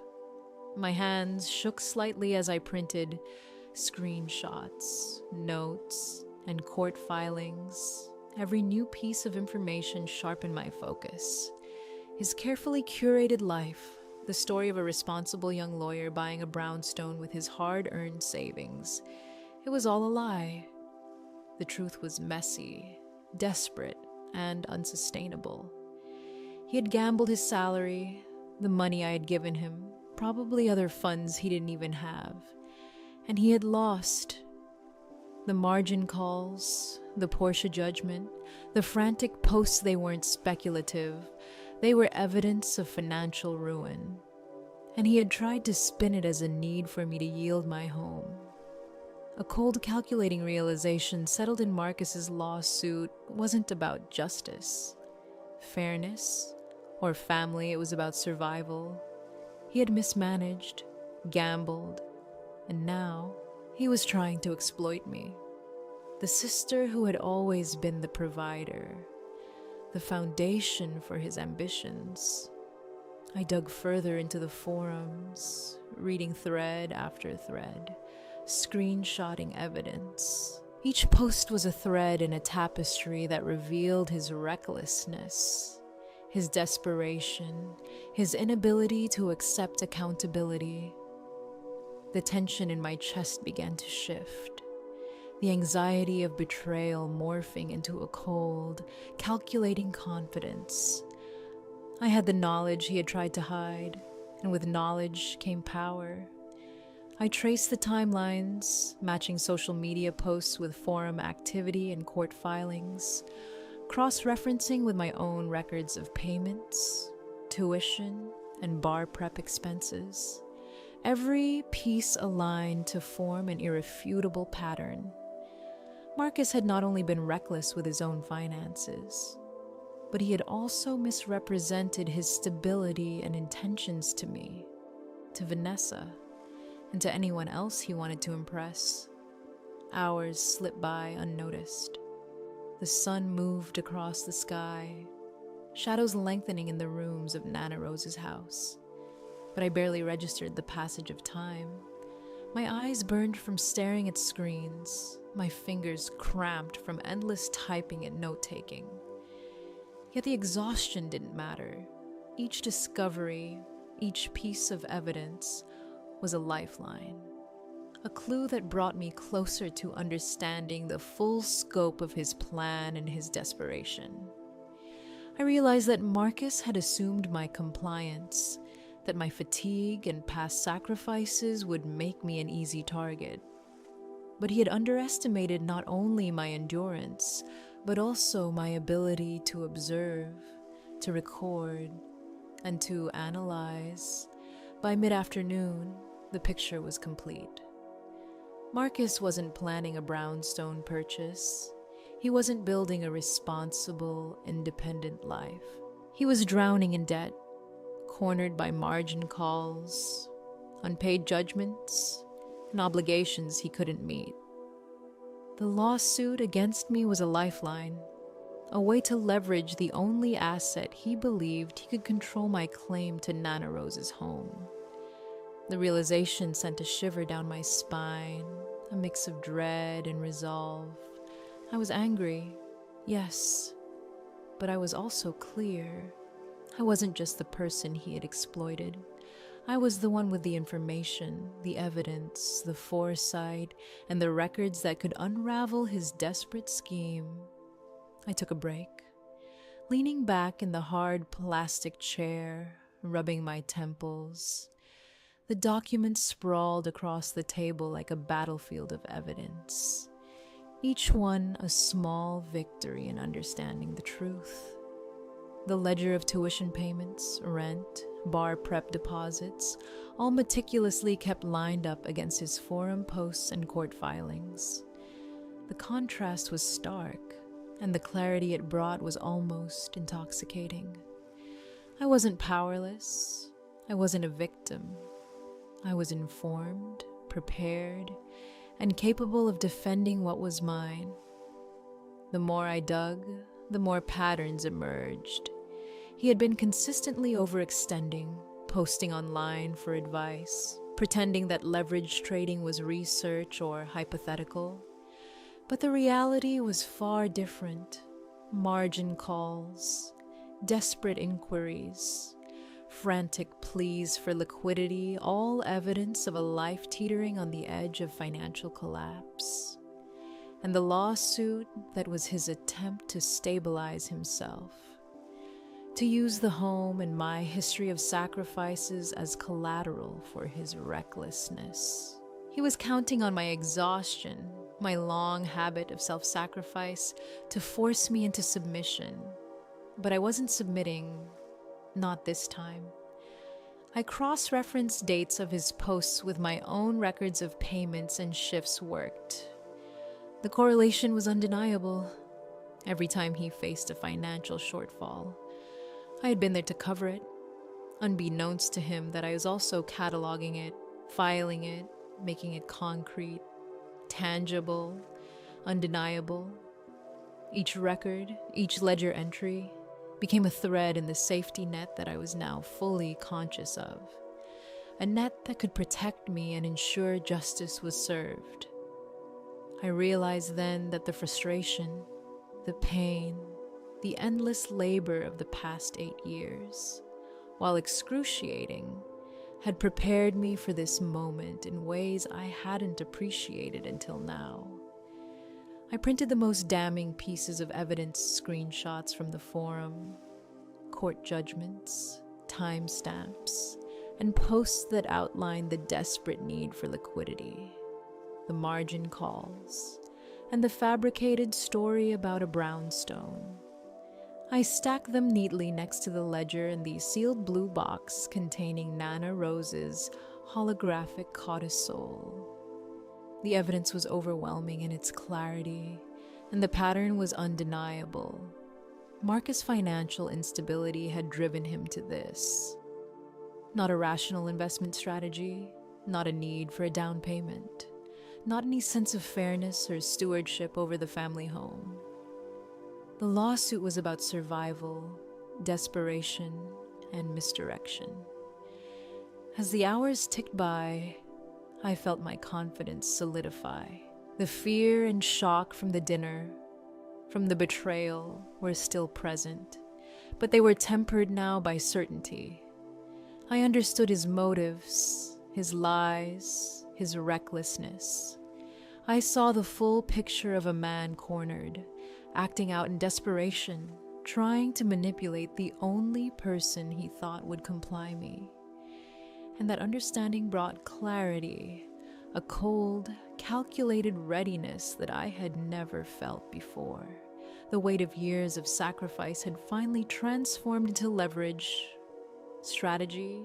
My hands shook slightly as I printed screenshots, notes, and court filings. Every new piece of information sharpened my focus. His carefully curated life, the story of a responsible young lawyer buying a brownstone with his hard-earned savings. It was all a lie. The truth was messy, desperate, and unsustainable. He had gambled his salary, the money I had given him, probably other funds he didn't even have. And he had lost. The margin calls, the Porsche judgment, the frantic posts, they weren't speculative. They were evidence of financial ruin. And he had tried to spin it as a need for me to yield my home. A cold, calculating realization settled in Marcus's lawsuit wasn't about justice, fairness, or family, it was about survival. He had mismanaged, gambled, and now he was trying to exploit me. The sister who had always been the provider, the foundation for his ambitions. I dug further into the forums, reading thread after thread, screenshotting evidence. Each post was a thread in a tapestry that revealed his recklessness, his desperation, his inability to accept accountability. The tension in my chest began to shift, the anxiety of betrayal morphing into a cold, calculating confidence. I had the knowledge he had tried to hide, and with knowledge came power. I traced the timelines, matching social media posts with forum activity and court filings, cross-referencing with my own records of payments, tuition, and bar prep expenses. Every piece aligned to form an irrefutable pattern. Marcus had not only been reckless with his own finances, but he had also misrepresented his stability and intentions to me, to Vanessa, and to anyone else he wanted to impress. Hours slipped by unnoticed. The sun moved across the sky, shadows lengthening in the rooms of Nana Rose's house. But I barely registered the passage of time. My eyes burned from staring at screens, my fingers cramped from endless typing and note-taking. Yet the exhaustion didn't matter. Each discovery, each piece of evidence was a lifeline, a clue that brought me closer to understanding the full scope of his plan and his desperation. I realized that Marcus had assumed my compliance, that my fatigue and past sacrifices would make me an easy target. But he had underestimated not only my endurance, but also my ability to observe, to record, and to analyze. By mid-afternoon, the picture was complete. Marcus wasn't planning a brownstone purchase. He wasn't building a responsible, independent life. He was drowning in debt, cornered by margin calls, unpaid judgments, and obligations he couldn't meet. The lawsuit against me was a lifeline, a way to leverage the only asset he believed he could control my claim to Nana Rose's home. The realization sent a shiver down my spine, a mix of dread and resolve. I was angry, yes, but I was also clear. I wasn't just the person he had exploited. I was the one with the information, the evidence, the foresight, and the records that could unravel his desperate scheme. I took a break, leaning back in the hard plastic chair, rubbing my temples. The documents sprawled across the table like a battlefield of evidence, each one a small victory in understanding the truth. The ledger of tuition payments, rent, bar prep deposits, all meticulously kept lined up against his forum posts and court filings. The contrast was stark, and the clarity it brought was almost intoxicating. I wasn't powerless. I wasn't a victim. I was informed, prepared, and capable of defending what was mine. The more I dug, the more patterns emerged. He had been consistently overextending, posting online for advice, pretending that leverage trading was research or hypothetical. But the reality was far different. Margin calls, desperate inquiries, frantic pleas for liquidity, all evidence of a life teetering on the edge of financial collapse. And the lawsuit that was his attempt to stabilize himself, to use the home and my history of sacrifices as collateral for his recklessness. He was counting on my exhaustion, my long habit of self-sacrifice, to force me into submission. But I wasn't submitting, not this time. I cross-referenced dates of his posts with my own records of payments and shifts worked. The correlation was undeniable. Every time he faced a financial shortfall, I had been there to cover it, unbeknownst to him that I was also cataloging it, filing it, making it concrete, tangible, undeniable. Each record, each ledger entry became a thread in the safety net that I was now fully conscious of. A net that could protect me and ensure justice was served. I realized then that the frustration, the pain, the endless labor of the past 8 years, while excruciating, had prepared me for this moment in ways I hadn't appreciated until now. I printed the most damning pieces of evidence screenshots from the forum, court judgments, timestamps, and posts that outlined the desperate need for liquidity, the margin calls, and the fabricated story about a brownstone. I stacked them neatly next to the ledger in the sealed blue box containing Nana Rose's holographic cautisole. The evidence was overwhelming in its clarity, and the pattern was undeniable. Marcus' financial instability had driven him to this. Not a rational investment strategy, not a need for a down payment, not any sense of fairness or stewardship over the family home. The lawsuit was about survival, desperation, and misdirection. As the hours ticked by, I felt my confidence solidify. The fear and shock from the dinner, from the betrayal, were still present, but they were tempered now by certainty. I understood his motives, his lies, his recklessness. I saw the full picture of a man cornered, acting out in desperation, trying to manipulate the only person he thought would comply me. And that understanding brought clarity, a cold, calculated readiness that I had never felt before. The weight of years of sacrifice had finally transformed into leverage, strategy,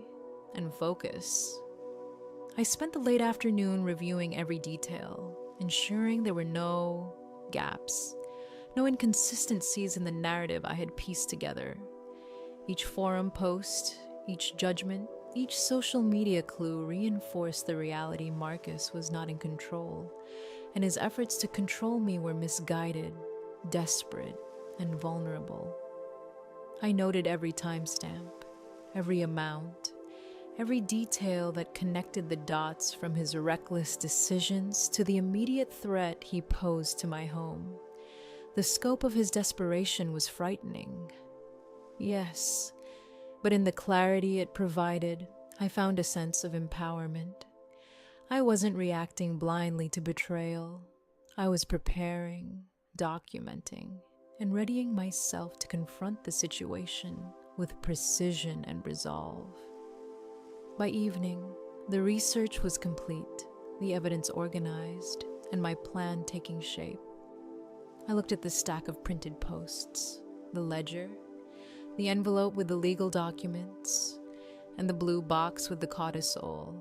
and focus. I spent the late afternoon reviewing every detail, ensuring there were no gaps, no inconsistencies in the narrative I had pieced together. Each forum post, each judgment, each social media clue reinforced the reality Marcus was not in control, and his efforts to control me were misguided, desperate, and vulnerable. I noted every timestamp, every amount, every detail that connected the dots from his reckless decisions to the immediate threat he posed to my home. The scope of his desperation was frightening. Yes, but in the clarity it provided, I found a sense of empowerment. I wasn't reacting blindly to betrayal. I was preparing, documenting, and readying myself to confront the situation with precision and resolve. By evening, the research was complete, the evidence organized, and my plan taking shape. I looked at the stack of printed posts, the ledger, the envelope with the legal documents, and the blue box with the cautisole.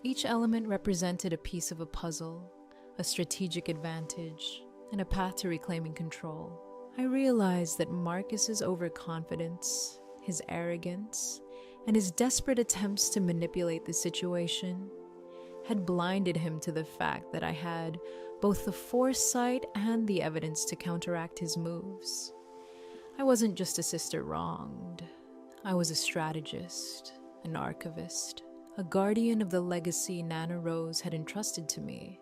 Each element represented a piece of a puzzle, a strategic advantage, and a path to reclaiming control. I realized that Marcus's overconfidence, his arrogance, and his desperate attempts to manipulate the situation had blinded him to the fact that I had both the foresight and the evidence to counteract his moves. I wasn't just a sister wronged. I was a strategist, an archivist, a guardian of the legacy Nana Rose had entrusted to me.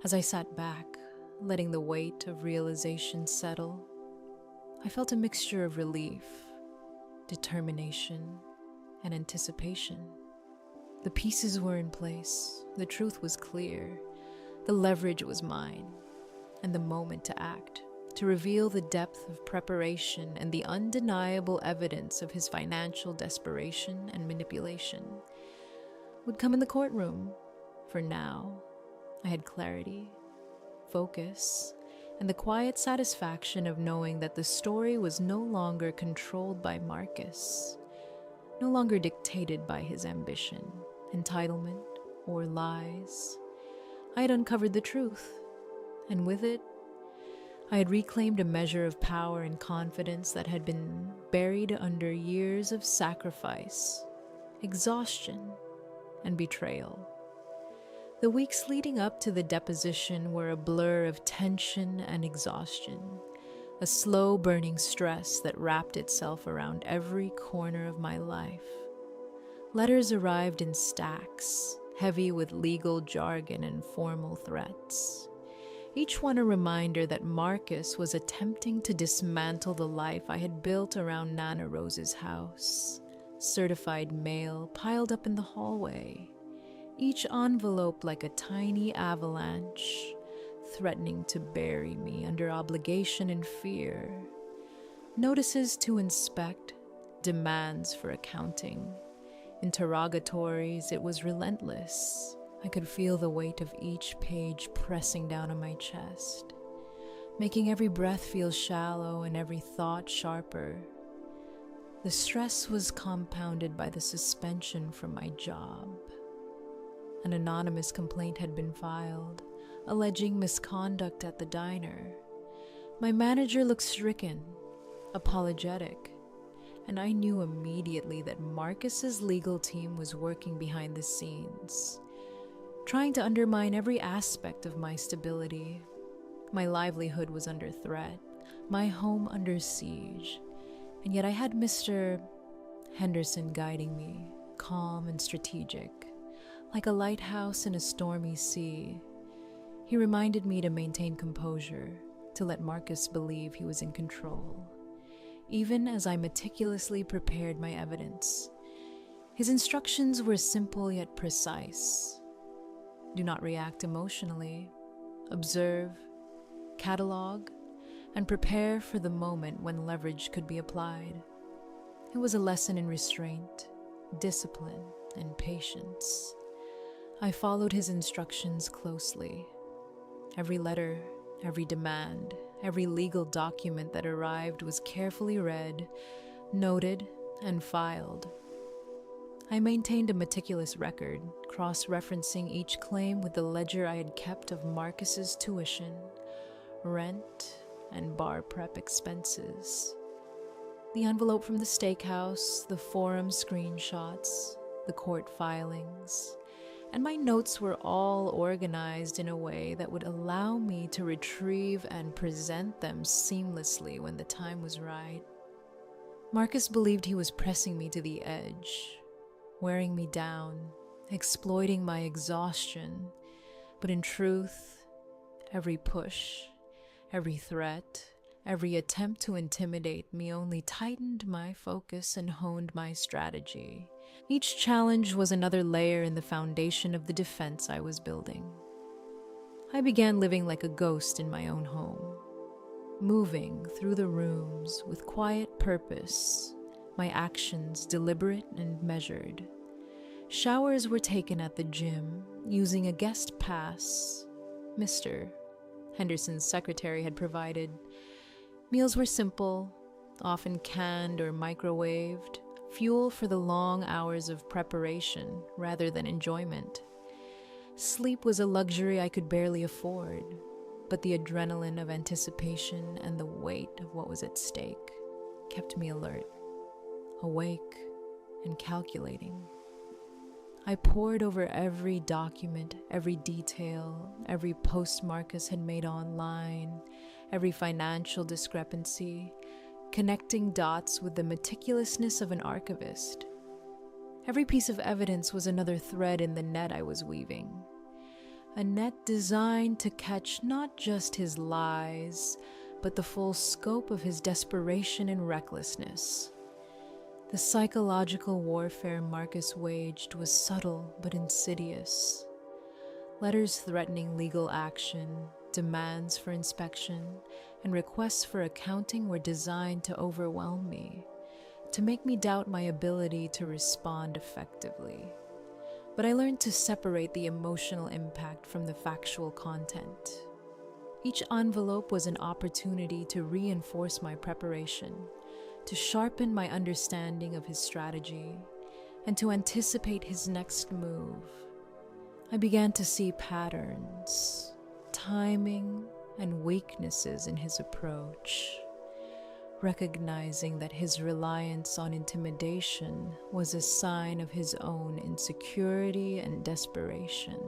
As I sat back, letting the weight of realization settle, I felt a mixture of relief, determination, and anticipation. The pieces were in place, the truth was clear, the leverage was mine, and the moment to act, to reveal the depth of preparation and the undeniable evidence of his financial desperation and manipulation, would come in the courtroom. For now, I had clarity, focus, and the quiet satisfaction of knowing that the story was no longer controlled by Marcus, no longer dictated by his ambition, entitlement, or lies. I had uncovered the truth, and with it, I had reclaimed a measure of power and confidence that had been buried under years of sacrifice, exhaustion, and betrayal. The weeks leading up to the deposition were a blur of tension and exhaustion, a slow burning stress that wrapped itself around every corner of my life. Letters arrived in stacks, heavy with legal jargon and formal threats. Each one a reminder that Marcus was attempting to dismantle the life I had built around Nana Rose's house. Certified mail piled up in the hallway, each envelope like a tiny avalanche, threatening to bury me under obligation and fear. Notices to inspect, demands for accounting. Interrogatories, it was relentless. I could feel the weight of each page pressing down on my chest, making every breath feel shallow and every thought sharper. The stress was compounded by the suspension from my job. An anonymous complaint had been filed, alleging misconduct at the diner. My manager looked stricken, apologetic, and I knew immediately that Marcus's legal team was working behind the scenes, trying to undermine every aspect of my stability. My livelihood was under threat, my home under siege, and yet I had Mr. Henderson guiding me, calm and strategic, like a lighthouse in a stormy sea. He reminded me to maintain composure, to let Marcus believe he was in control, even as I meticulously prepared my evidence. His instructions were simple yet precise. Do not react emotionally. Observe, catalog, and prepare for the moment when leverage could be applied. It was a lesson in restraint, discipline, and patience. I followed his instructions closely. Every letter, every demand, every legal document that arrived was carefully read, noted, and filed. I maintained a meticulous record, cross-referencing each claim with the ledger I had kept of Marcus's tuition, rent, and bar prep expenses. The envelope from the steakhouse, the forum screenshots, the court filings, and my notes were all organized in a way that would allow me to retrieve and present them seamlessly when the time was right. Marcus believed he was pressing me to the edge, wearing me down, exploiting my exhaustion, but in truth, every push, every threat, every attempt to intimidate me only tightened my focus and honed my strategy. Each challenge was another layer in the foundation of the defense I was building. I began living like a ghost in my own home, moving through the rooms with quiet purpose, my actions deliberate and measured. Showers were taken at the gym using a guest pass Mr. Henderson's secretary had provided. Meals were simple, often canned or microwaved, fuel for the long hours of preparation rather than enjoyment. Sleep was a luxury I could barely afford, but the adrenaline of anticipation and the weight of what was at stake kept me alert, awake, and calculating. I pored over every document, every detail, every post Marcus had made online, every financial discrepancy, connecting dots with the meticulousness of an archivist. Every piece of evidence was another thread in the net I was weaving, a net designed to catch not just his lies, but the full scope of his desperation and recklessness. The psychological warfare Marcus waged was subtle but insidious. Letters threatening legal action, demands for inspection, and requests for accounting were designed to overwhelm me, to make me doubt my ability to respond effectively. But I learned to separate the emotional impact from the factual content. Each envelope was an opportunity to reinforce my preparation, to sharpen my understanding of his strategy, and to anticipate his next move. I began to see patterns, timing, and weaknesses in his approach, recognizing that his reliance on intimidation was a sign of his own insecurity and desperation.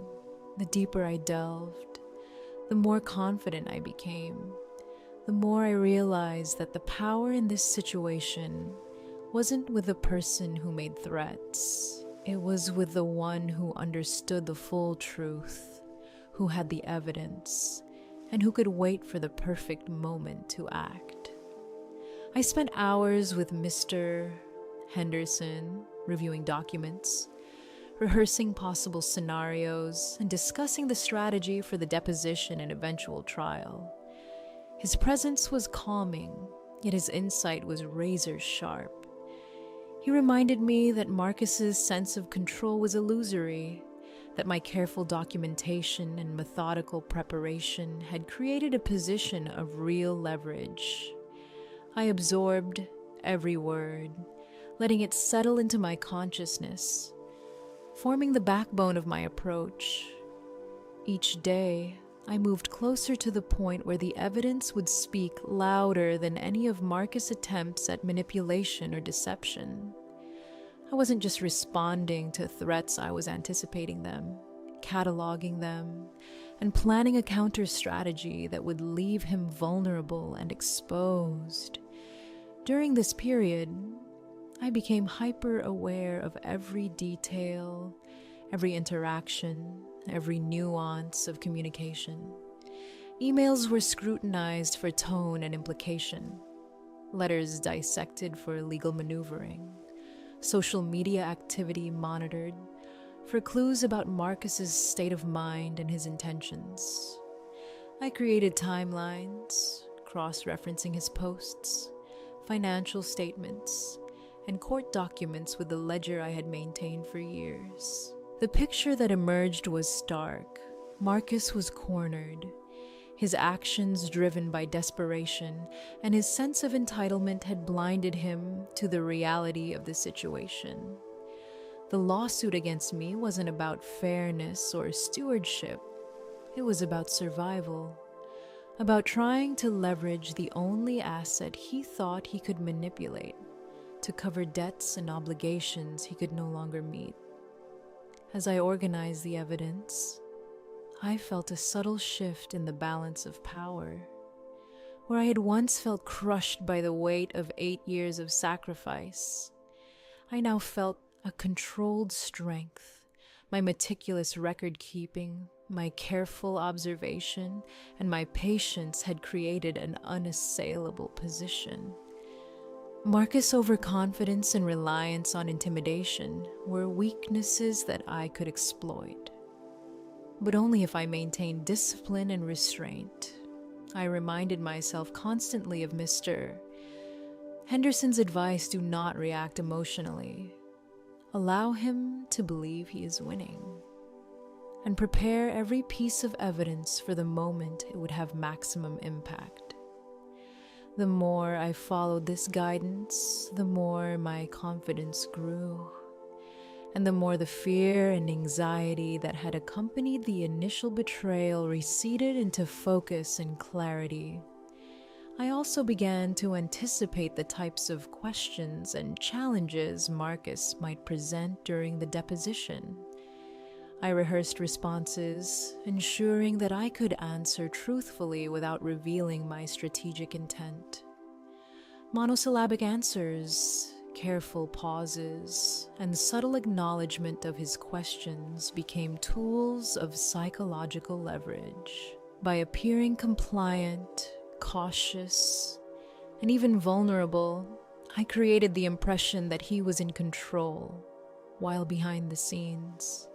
The deeper I delved, the more confident I became. The more I realized that the power in this situation wasn't with the person who made threats. It was with the one who understood the full truth, who had the evidence, and who could wait for the perfect moment to act. I spent hours with Mr. Henderson, reviewing documents, rehearsing possible scenarios, and discussing the strategy for the deposition and eventual trial. His presence was calming, yet his insight was razor sharp. He reminded me that Marcus's sense of control was illusory, that my careful documentation and methodical preparation had created a position of real leverage. I absorbed every word, letting it settle into my consciousness, forming the backbone of my approach. Each day, I moved closer to the point where the evidence would speak louder than any of Marcus' attempts at manipulation or deception. I wasn't just responding to threats, I was anticipating them, cataloging them, and planning a counter strategy that would leave him vulnerable and exposed. During this period, I became hyper-aware of every detail, every interaction, every nuance of communication. Emails were scrutinized for tone and implication, letters dissected for legal maneuvering, social media activity monitored for clues about Marcus's state of mind and his intentions. I created timelines, cross-referencing his posts, financial statements, and court documents with the ledger I had maintained for years. The picture that emerged was stark. Marcus was cornered, his actions driven by desperation, and his sense of entitlement had blinded him to the reality of the situation. The lawsuit against me wasn't about fairness or stewardship. It was about survival, about trying to leverage the only asset he thought he could manipulate to cover debts and obligations he could no longer meet. As I organized the evidence, I felt a subtle shift in the balance of power. Where I had once felt crushed by the weight of 8 years of sacrifice, I now felt a controlled strength. My meticulous record-keeping, my careful observation, and my patience had created an unassailable position. Marcus' overconfidence and reliance on intimidation were weaknesses that I could exploit, but only if I maintained discipline and restraint. I reminded myself constantly of Mr. Henderson's advice: do not react emotionally. Allow him to believe he is winning, and prepare every piece of evidence for the moment it would have maximum impact. The more I followed this guidance, the more my confidence grew, and the more the fear and anxiety that had accompanied the initial betrayal receded into focus and clarity. I also began to anticipate the types of questions and challenges Marcus might present during the deposition. I rehearsed responses, ensuring that I could answer truthfully without revealing my strategic intent. Monosyllabic answers, careful pauses, and subtle acknowledgement of his questions became tools of psychological leverage. By appearing compliant, cautious, and even vulnerable, I created the impression that he was in control, while behind the scenes,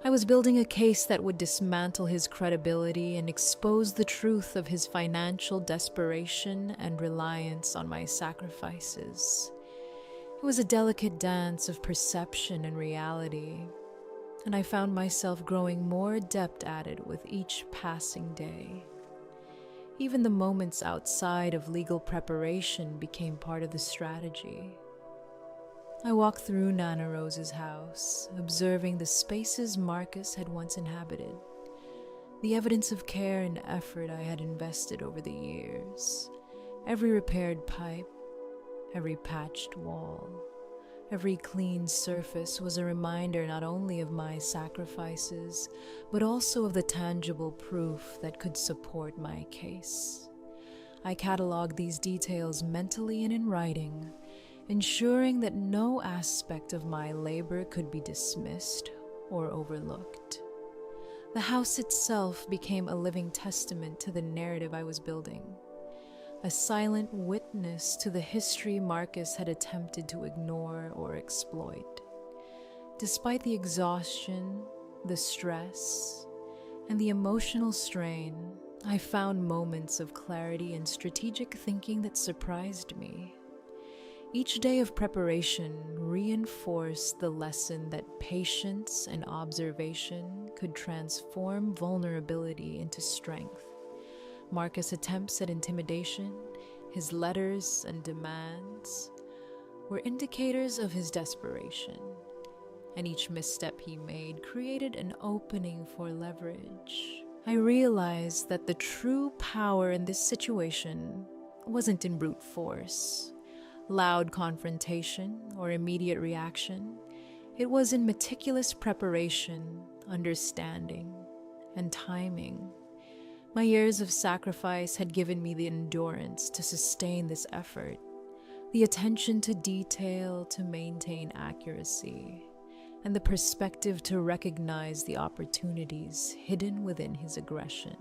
I was building a case that would dismantle his credibility and expose the truth of his financial desperation and reliance on my sacrifices. It was a delicate dance of perception and reality, and I found myself growing more adept at it with each passing day. Even the moments outside of legal preparation became part of the strategy. I walked through Nana Rose's house, observing the spaces Marcus had once inhabited. The evidence of care and effort I had invested over the years. Every repaired pipe, every patched wall, every clean surface was a reminder not only of my sacrifices, but also of the tangible proof that could support my case. I cataloged these details mentally and in writing, ensuring that no aspect of my labor could be dismissed or overlooked. The house itself became a living testament to the narrative I was building, a silent witness to the history Marcus had attempted to ignore or exploit. Despite the exhaustion, the stress, and the emotional strain, I found moments of clarity and strategic thinking that surprised me. Each day of preparation reinforced the lesson that patience and observation could transform vulnerability into strength. Marcus' attempts at intimidation, his letters and demands, were indicators of his desperation, and each misstep he made created an opening for leverage. I realized that the true power in this situation wasn't in brute force, loud confrontation, or immediate reaction. It was in meticulous preparation, understanding, and timing. My years of sacrifice had given me the endurance to sustain this effort, the attention to detail to maintain accuracy, and the perspective to recognize the opportunities hidden within his aggression.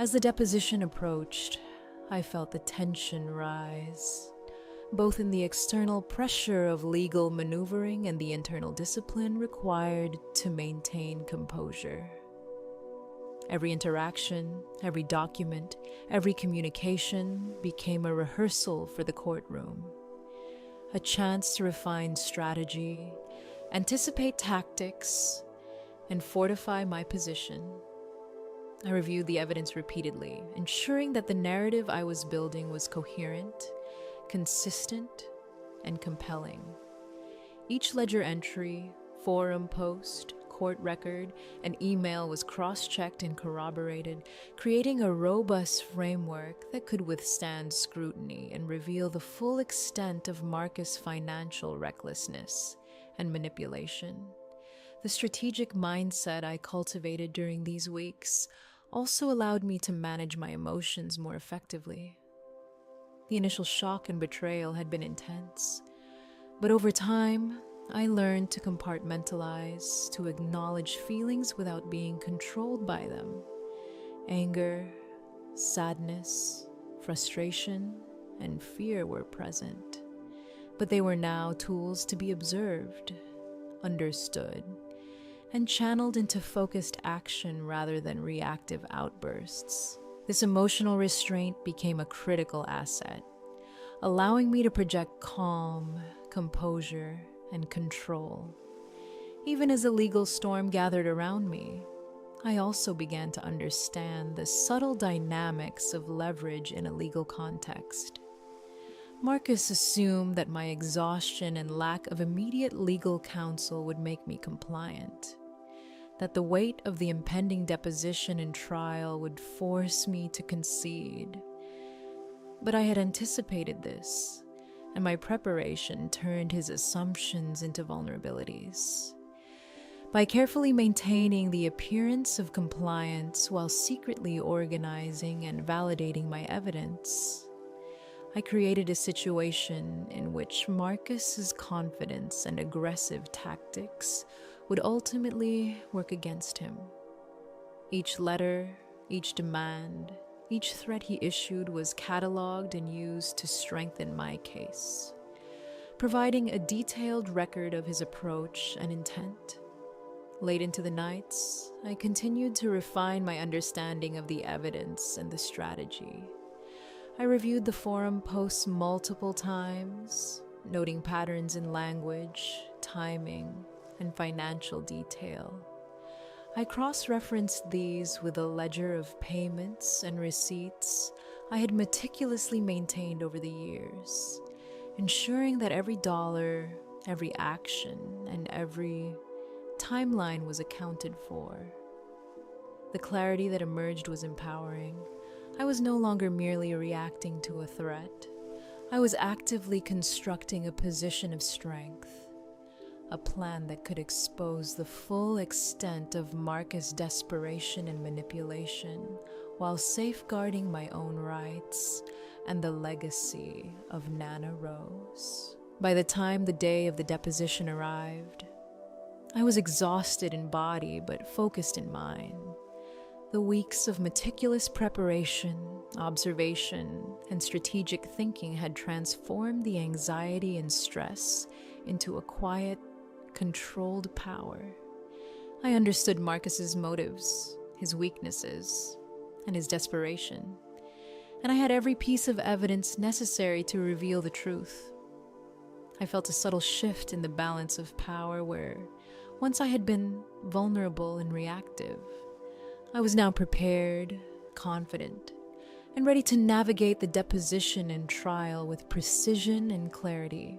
As the deposition approached, I felt the tension rise, both in the external pressure of legal maneuvering and the internal discipline required to maintain composure. Every interaction, every document, every communication became a rehearsal for the courtroom, a chance to refine strategy, anticipate tactics, and fortify my position. I reviewed the evidence repeatedly, ensuring that the narrative I was building was coherent, consistent, and compelling. Each ledger entry, forum post, court record, and email was cross-checked and corroborated, creating a robust framework that could withstand scrutiny and reveal the full extent of Marcus' financial recklessness and manipulation. The strategic mindset I cultivated during these weeks also allowed me to manage my emotions more effectively. The initial shock and betrayal had been intense, but over time, I learned to compartmentalize, to acknowledge feelings without being controlled by them. Anger, sadness, frustration, and fear were present, but they were now tools to be observed, understood, and channeled into focused action rather than reactive outbursts. This emotional restraint became a critical asset, allowing me to project calm, composure, and control. Even as a legal storm gathered around me, I also began to understand the subtle dynamics of leverage in a legal context. Marcus assumed that my exhaustion and lack of immediate legal counsel would make me compliant, that the weight of the impending deposition and trial would force me to concede. But I had anticipated this, and my preparation turned his assumptions into vulnerabilities. By carefully maintaining the appearance of compliance while secretly organizing and validating my evidence, I created a situation in which Marcus's confidence and aggressive tactics would ultimately work against him. Each letter, each demand, each threat he issued was cataloged and used to strengthen my case, providing a detailed record of his approach and intent. Late into the nights, I continued to refine my understanding of the evidence and the strategy. I reviewed the forum posts multiple times, noting patterns in language, timing, and financial detail. I cross-referenced these with a ledger of payments and receipts I had meticulously maintained over the years, ensuring that every dollar, every action, and every timeline was accounted for. The clarity that emerged was empowering. I was no longer merely reacting to a threat. I was actively constructing a position of strength, a plan that could expose the full extent of Marcus' desperation and manipulation while safeguarding my own rights and the legacy of Nana Rose. By the time the day of the deposition arrived, I was exhausted in body but focused in mind. The weeks of meticulous preparation, observation, and strategic thinking had transformed the anxiety and stress into a quiet, controlled power. I understood Marcus's motives, his weaknesses, and his desperation, and I had every piece of evidence necessary to reveal the truth. I felt a subtle shift in the balance of power where once I had been vulnerable and reactive, I was now prepared, confident, and ready to navigate the deposition and trial with precision and clarity.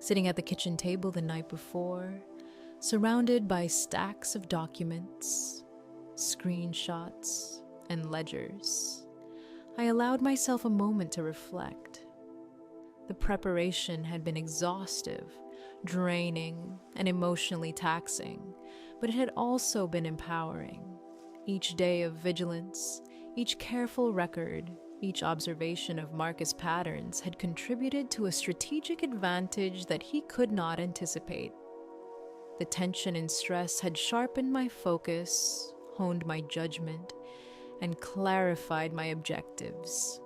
Sitting at the kitchen table the night before, surrounded by stacks of documents, screenshots, and ledgers, I allowed myself a moment to reflect. The preparation had been exhaustive, draining, and emotionally taxing, but it had also been empowering. Each day of vigilance, each careful record, each observation of Marcus' patterns had contributed to a strategic advantage that he could not anticipate. The tension and stress had sharpened my focus, honed my judgment, and clarified my objectives.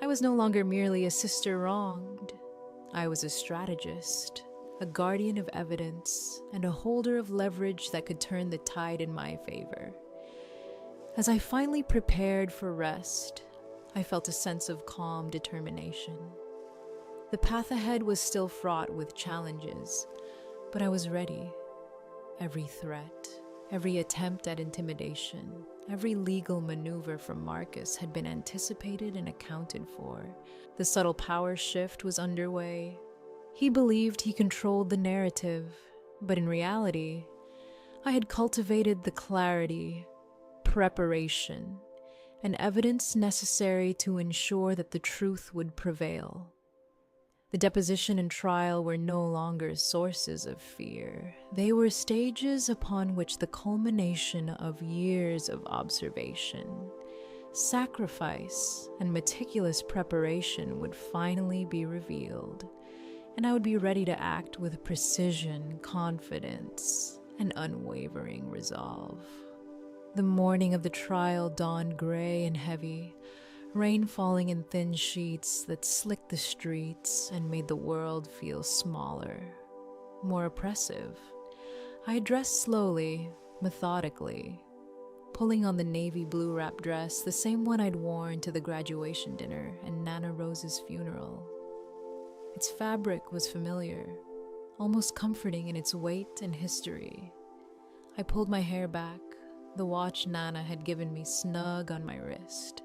I was no longer merely a sister wronged. I was a strategist, a guardian of evidence, and a holder of leverage that could turn the tide in my favor. As I finally prepared for rest, I felt a sense of calm determination. The path ahead was still fraught with challenges, but I was ready. Every threat, every attempt at intimidation, every legal maneuver from Marcus had been anticipated and accounted for. The subtle power shift was underway. He believed he controlled the narrative, but in reality, I had cultivated the clarity, preparation, and evidence necessary to ensure that the truth would prevail. The deposition and trial were no longer sources of fear. They were stages upon which the culmination of years of observation, sacrifice, and meticulous preparation would finally be revealed, and I would be ready to act with precision, confidence, and unwavering resolve. The morning of the trial dawned gray and heavy, rain falling in thin sheets that slicked the streets and made the world feel smaller, more oppressive. I dressed slowly, methodically, pulling on the navy blue wrap dress, the same one I'd worn to the graduation dinner and Nana Rose's funeral. Its fabric was familiar, almost comforting in its weight and history. I pulled my hair back, the watch Nana had given me snug on my wrist,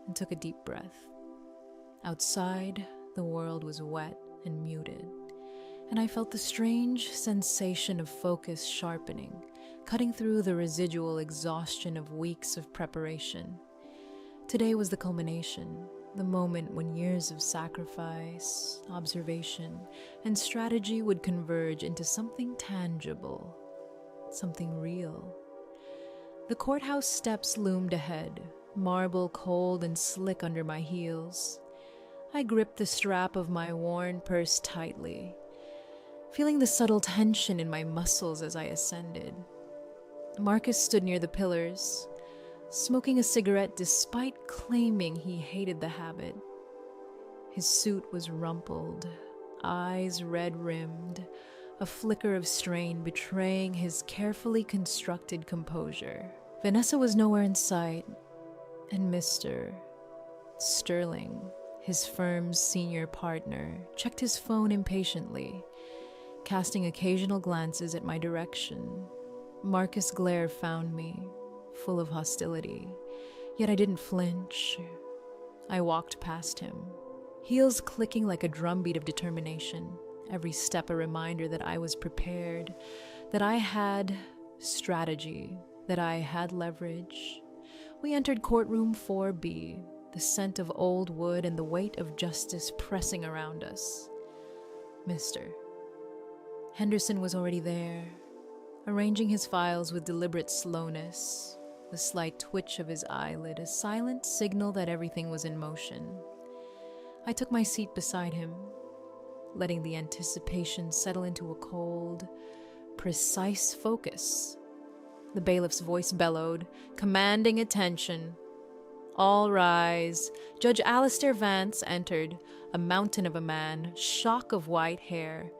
and took a deep breath. Outside, the world was wet and muted, and I felt the strange sensation of focus sharpening, cutting through the residual exhaustion of weeks of preparation. Today was the culmination, the moment when years of sacrifice, observation, and strategy would converge into something tangible, something real. The courthouse steps loomed ahead, marble cold and slick under my heels. I gripped the strap of my worn purse tightly, feeling the subtle tension in my muscles as I ascended. Marcus stood near the pillars, smoking a cigarette despite claiming he hated the habit. His suit was rumpled, eyes red-rimmed, a flicker of strain betraying his carefully constructed composure. Vanessa was nowhere in sight, and Mr. Sterling, his firm's senior partner, checked his phone impatiently, casting occasional glances at my direction. Marcus' glare found me, full of hostility, yet I didn't flinch. I walked past him, heels clicking like a drumbeat of determination, every step a reminder that I was prepared, that I had strategy, that I had leverage. We entered courtroom 4B, the scent of old wood and the weight of justice pressing around us. Mr. Henderson was already there, arranging his files with deliberate slowness, the slight twitch of his eyelid a silent signal that everything was in motion. I took my seat beside him, letting the anticipation settle into a cold, precise focus. The bailiff's voice bellowed, commanding attention. All rise. Judge Alistair Vance entered, a mountain of a man, shock of white hair,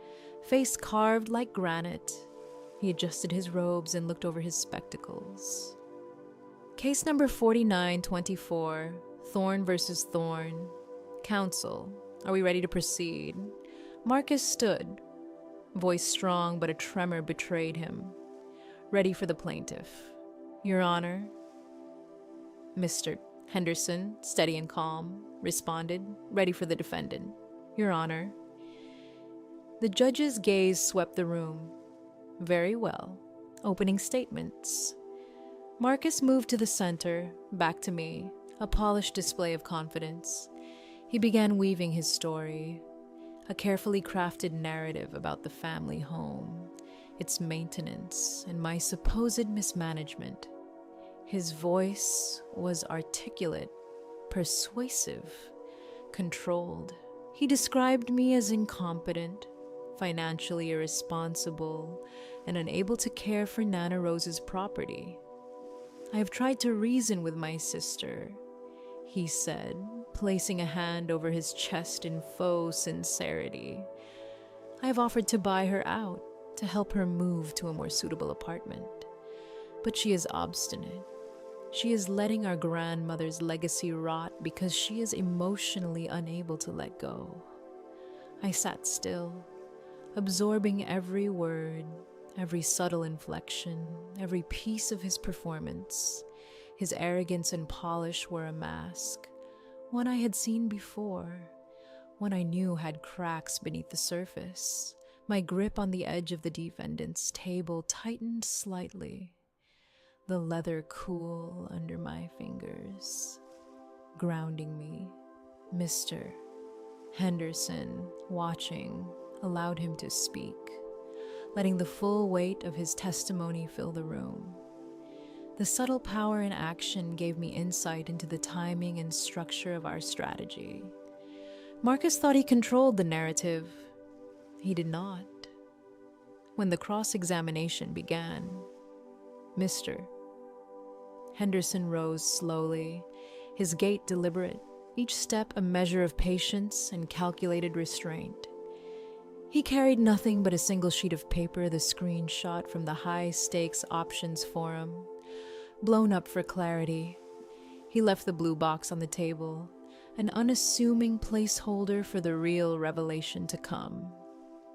face carved like granite. He adjusted his robes and looked over his spectacles. Case number 4924, Thorne versus Thorne. Counsel, are we ready to proceed? Marcus stood, voice strong but a tremor betrayed him. Ready for the plaintiff. Your Honor. Mr. Henderson, steady and calm, responded, ready for the defendant. Your Honor. The judge's gaze swept the room. Very well. Opening statements. Marcus moved to the center, back to me, a polished display of confidence. He began weaving his story, a carefully crafted narrative about the family home, its maintenance, and my supposed mismanagement. His voice was articulate, persuasive, controlled. He described me as incompetent, financially irresponsible, and unable to care for Nana Rose's property. I have tried to reason with my sister, he said, placing a hand over his chest in faux sincerity. I have offered to buy her out, to help her move to a more suitable apartment. But she is obstinate. She is letting our grandmother's legacy rot because she is emotionally unable to let go. I sat still, absorbing every word, every subtle inflection, every piece of his performance. His arrogance and polish were a mask, one I had seen before, one I knew had cracks beneath the surface. My grip on the edge of the defendant's table tightened slightly, the leather cool under my fingers, grounding me. Mr. Henderson, watching, allowed him to speak, letting the full weight of his testimony fill the room. The subtle power in action gave me insight into the timing and structure of our strategy. Marcus thought he controlled the narrative. He did not. When the cross-examination began, Mr. Henderson rose slowly, his gait deliberate, each step a measure of patience and calculated restraint. He carried nothing but a single sheet of paper, the screenshot from the high-stakes options forum. Blown up for clarity, he left the blue box on the table, an unassuming placeholder for the real revelation to come.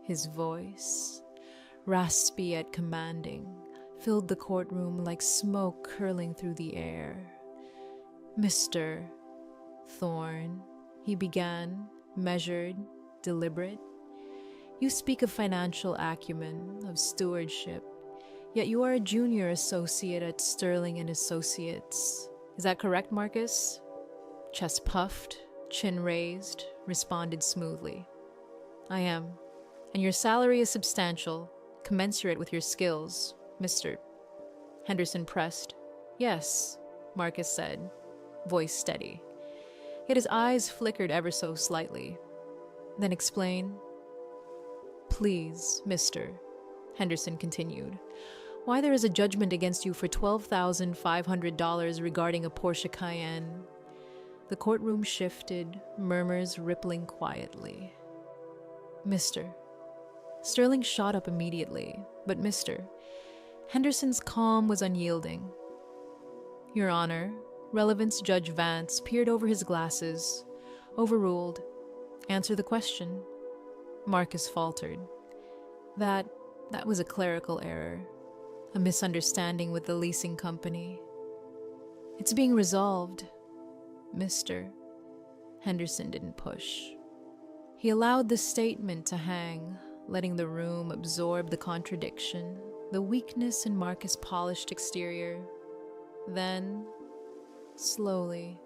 His voice, raspy yet commanding, filled the courtroom like smoke curling through the air. Mr. Thorne, he began, measured, deliberate. You speak of financial acumen, of stewardship, yet you are a junior associate at Sterling and Associates. Is that correct, Marcus? Chest puffed, chin raised, responded smoothly. I am. And your salary is substantial, commensurate with your skills, Mr. Henderson pressed. Yes, Marcus said, voice steady. Yet his eyes flickered ever so slightly. Then explain. Please, Mr. Henderson continued, why there is a judgment against you for $12,500 regarding a Porsche Cayenne. The courtroom shifted, murmurs rippling quietly. Mr. Sterling shot up immediately, but Mr. Henderson's calm was unyielding. Your Honor, Relevance Judge Vance peered over his glasses. Overruled. Answer the question. Marcus faltered. That was a clerical error. A misunderstanding with the leasing company. It's being resolved, Mr. Henderson didn't push. He allowed the statement to hang, letting the room absorb the contradiction, the weakness in Marcus' polished exterior. Then, slowly,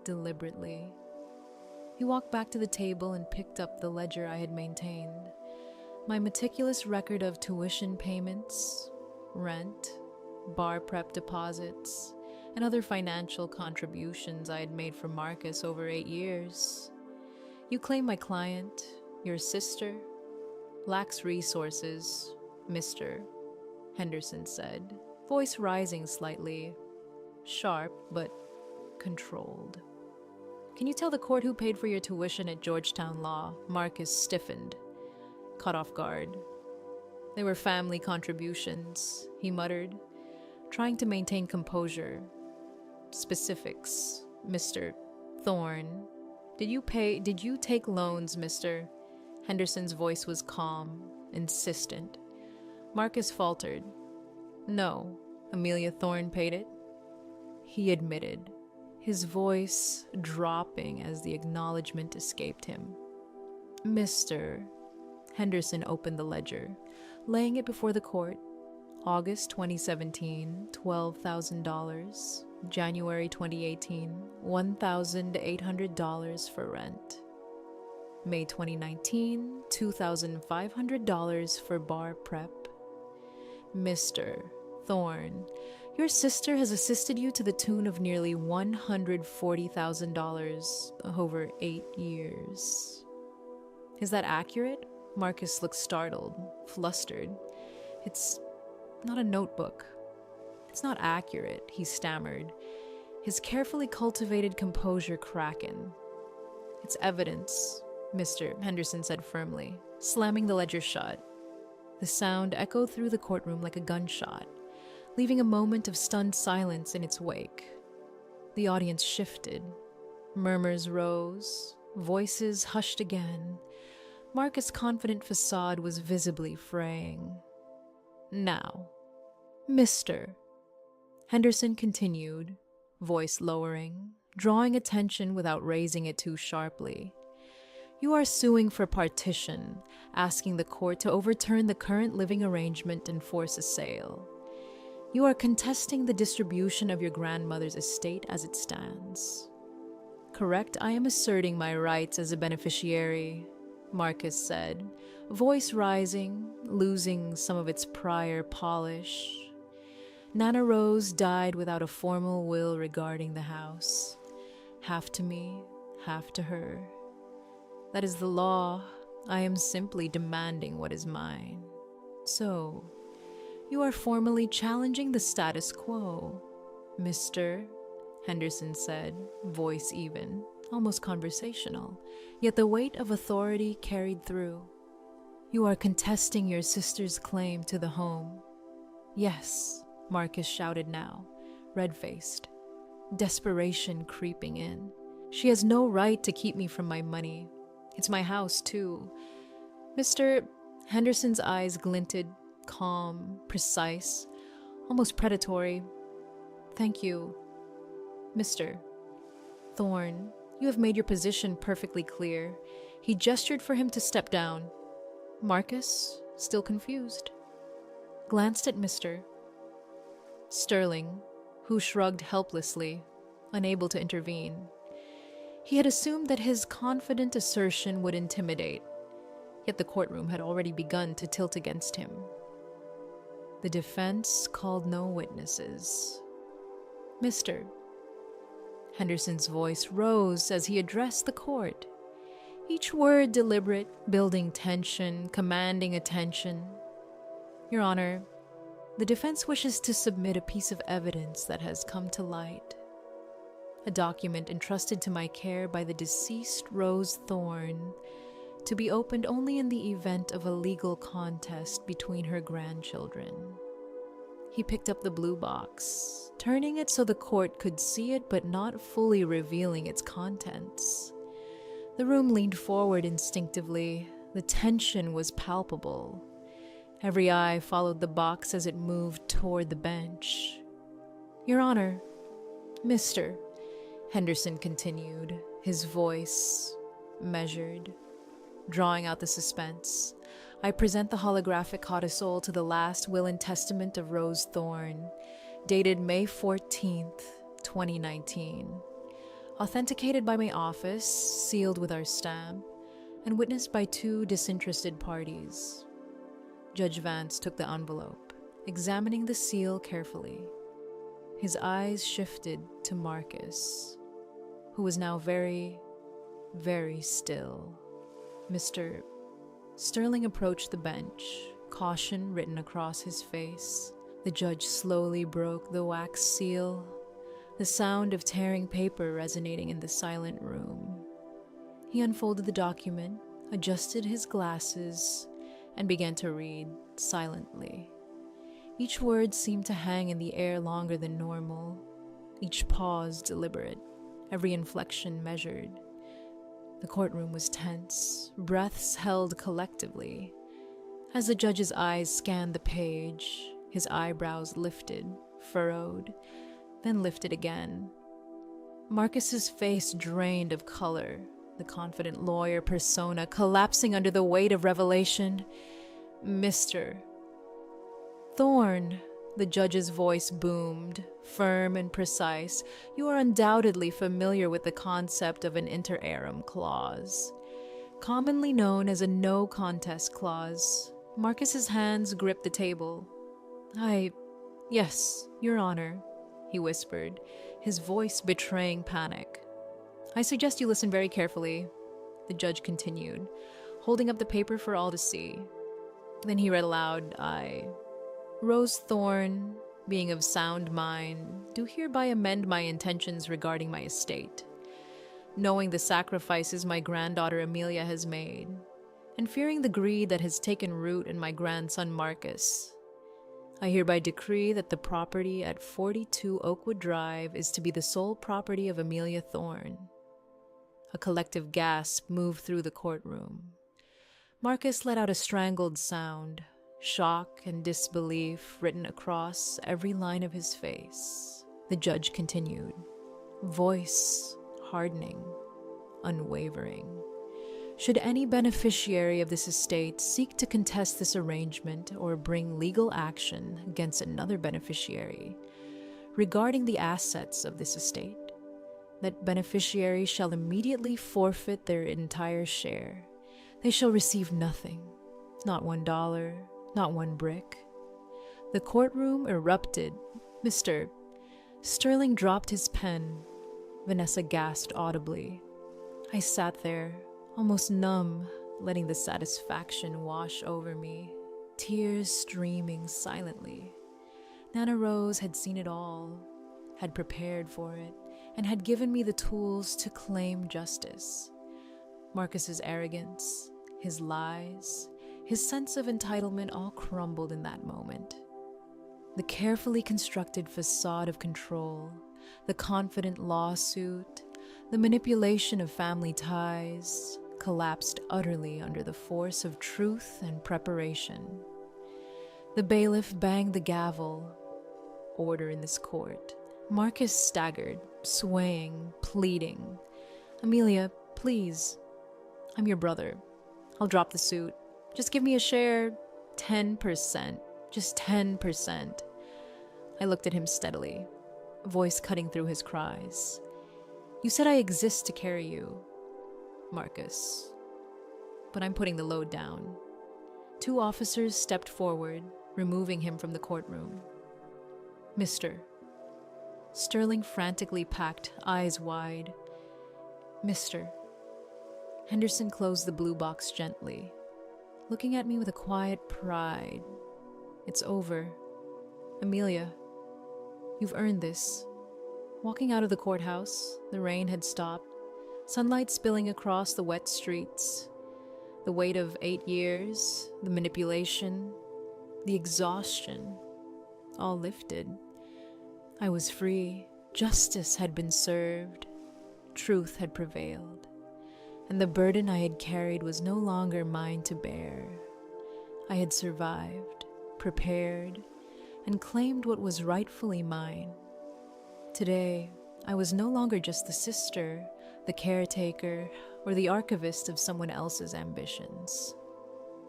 deliberately, he walked back to the table and picked up the ledger I had maintained. My meticulous record of tuition payments, rent, bar prep deposits, and other financial contributions I had made for Marcus over 8 years. You claim my client, your sister, lacks resources, Mr. Henderson said, voice rising slightly, sharp but controlled. Can you tell the court who paid for your tuition at Georgetown Law? Marcus stiffened, caught off guard. They were family contributions, he muttered, trying to maintain composure. Specifics, Mr. Thorne. Did you take loans, Mr.? Henderson's voice was calm, insistent. Marcus faltered. No, Amelia Thorne paid it. He admitted, his voice dropping as the acknowledgement escaped him. Mr. Henderson opened the ledger, laying it before the court. August 2017, $12,000. January 2018, $1,800 for rent. May 2019, $2,500 for bar prep. Mr. Thorne, your sister has assisted you to the tune of nearly $140,000 over 8 years. Is that accurate? Marcus looked startled, flustered. It's not a notebook. It's not accurate, he stammered, his carefully cultivated composure cracking. It's evidence, Mr. Henderson said firmly, slamming the ledger shut. The sound echoed through the courtroom like a gunshot, leaving a moment of stunned silence in its wake. The audience shifted. Murmurs rose, voices hushed again. Marcus' confident facade was visibly fraying. Now, Mr. Henderson continued, voice lowering, drawing attention without raising it too sharply. You are suing for partition, asking the court to overturn the current living arrangement and force a sale. You are contesting the distribution of your grandmother's estate as it stands. Correct, I am asserting my rights as a beneficiary, Marcus said, voice rising, losing some of its prior polish. Nana Rose died without a formal will regarding the house. Half to me, half to her. That is the law. I am simply demanding what is mine. So, you are formally challenging the status quo, Mr. Henderson said, voice even, almost conversational, yet the weight of authority carried through. You are contesting your sister's claim to the home. Yes, Marcus shouted now, red-faced, desperation creeping in. She has no right to keep me from my money. It's my house, too. Mr. Henderson's eyes glinted, calm, precise, almost predatory. Thank you, Mr. Thorne. You have made your position perfectly clear. He gestured for him to step down. Marcus, still confused, glanced at Mr. Sterling, who shrugged helplessly, unable to intervene. He had assumed that his confident assertion would intimidate, yet the courtroom had already begun to tilt against him. The defense called no witnesses. Mr. Henderson's voice rose as he addressed the court, each word deliberate, building tension, commanding attention. Your Honor, the defense wishes to submit a piece of evidence that has come to light. A document entrusted to my care by the deceased Rose Thorne, to be opened only in the event of a legal contest between her grandchildren. He picked up the blue box, turning it so the court could see it but not fully revealing its contents. The room leaned forward instinctively. The tension was palpable. Every eye followed the box as it moved toward the bench. Your Honor, Mr. Henderson continued, his voice measured, drawing out the suspense. I present the holographic cautisole to the last will and testament of Rose Thorne, dated May 14th, 2019. Authenticated by my office, sealed with our stamp, and witnessed by 2 disinterested parties. Judge Vance took the envelope, examining the seal carefully. His eyes shifted to Marcus, who was now very, very still. Mr. Sterling approached the bench, caution written across his face. The judge slowly broke the wax seal, the sound of tearing paper resonating in the silent room. He unfolded the document, adjusted his glasses, and began to read silently. Each word seemed to hang in the air longer than normal, each pause deliberate, every inflection measured. The courtroom was tense, breaths held collectively. As the judge's eyes scanned the page, his eyebrows lifted, furrowed, then lifted again. Marcus's face drained of color, the confident lawyer persona collapsing under the weight of revelation. Mr. Thorne, the judge's voice boomed, firm and precise. You are undoubtedly familiar with the concept of an inter arum clause, commonly known as a no contest clause. Marcus's hands gripped the table. Yes, Your Honor, he whispered, his voice betraying panic. I suggest you listen very carefully, the judge continued, holding up the paper for all to see. Then he read aloud, Rose Thorne, being of sound mind, do hereby amend my intentions regarding my estate, knowing the sacrifices my granddaughter Amelia has made, and fearing the greed that has taken root in my grandson Marcus. I hereby decree that the property at 42 Oakwood Drive is to be the sole property of Amelia Thorne. A collective gasp moved through the courtroom. Marcus let out a strangled sound, shock and disbelief written across every line of his face. The judge continued, voice hardening, unwavering. Should any beneficiary of this estate seek to contest this arrangement or bring legal action against another beneficiary regarding the assets of this estate, that beneficiary shall immediately forfeit their entire share. They shall receive nothing, not $1, not one brick. The courtroom erupted. Mr. Sterling dropped his pen. Vanessa gasped audibly. I sat there, almost numb, letting the satisfaction wash over me, tears streaming silently. Nana Rose had seen it all, had prepared for it, and had given me the tools to claim justice. Marcus's arrogance, his lies, his sense of entitlement all crumbled in that moment. The carefully constructed facade of control, the confident lawsuit, the manipulation of family ties, collapsed utterly under the force of truth and preparation. The bailiff banged the gavel. Order in this court. Marcus staggered, swaying, pleading. Amelia, please. I'm your brother. I'll drop the suit. Just give me a share. 10%. Just 10%. I looked at him steadily, voice cutting through his cries. You said I exist to carry you, Marcus. But I'm putting the load down. 2 officers stepped forward, removing him from the courtroom. Mr. Sterling frantically packed, eyes wide. Mr. Henderson closed the blue box gently, looking at me with a quiet pride. It's over. Amelia, you've earned this. Walking out of the courthouse, the rain had stopped, sunlight spilling across the wet streets. The weight of 8 years, the manipulation, the exhaustion, all lifted. I was free. Justice had been served. Truth had prevailed. And the burden I had carried was no longer mine to bear. I had survived, prepared, and claimed what was rightfully mine. Today, I was no longer just the sister, the caretaker, or the archivist of someone else's ambitions.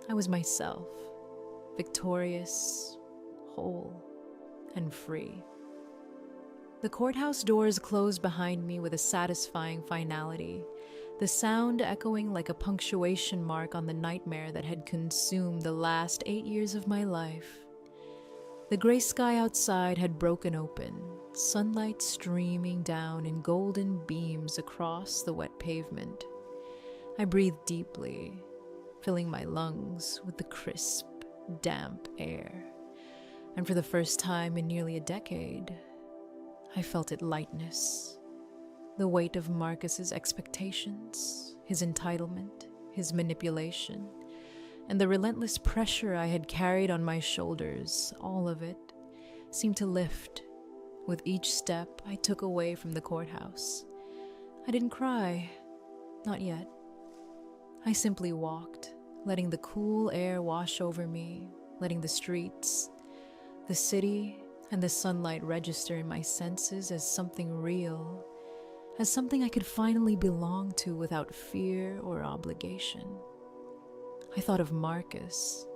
I was myself, victorious, whole, and free. The courthouse doors closed behind me with a satisfying finality, the sound echoing like a punctuation mark on the nightmare that had consumed the last 8 years of my life. The gray sky outside had broken open, sunlight streaming down in golden beams across the wet pavement. I breathed deeply, filling my lungs with the crisp, damp air. And for the first time in nearly a decade, I felt its lightness. The weight of Marcus's expectations, his entitlement, his manipulation, and the relentless pressure I had carried on my shoulders, all of it, seemed to lift with each step I took away from the courthouse. I didn't cry, not yet. I simply walked, letting the cool air wash over me, letting the streets, the city, and the sunlight register in my senses as something real, as something I could finally belong to without fear or obligation. I thought of Marcus,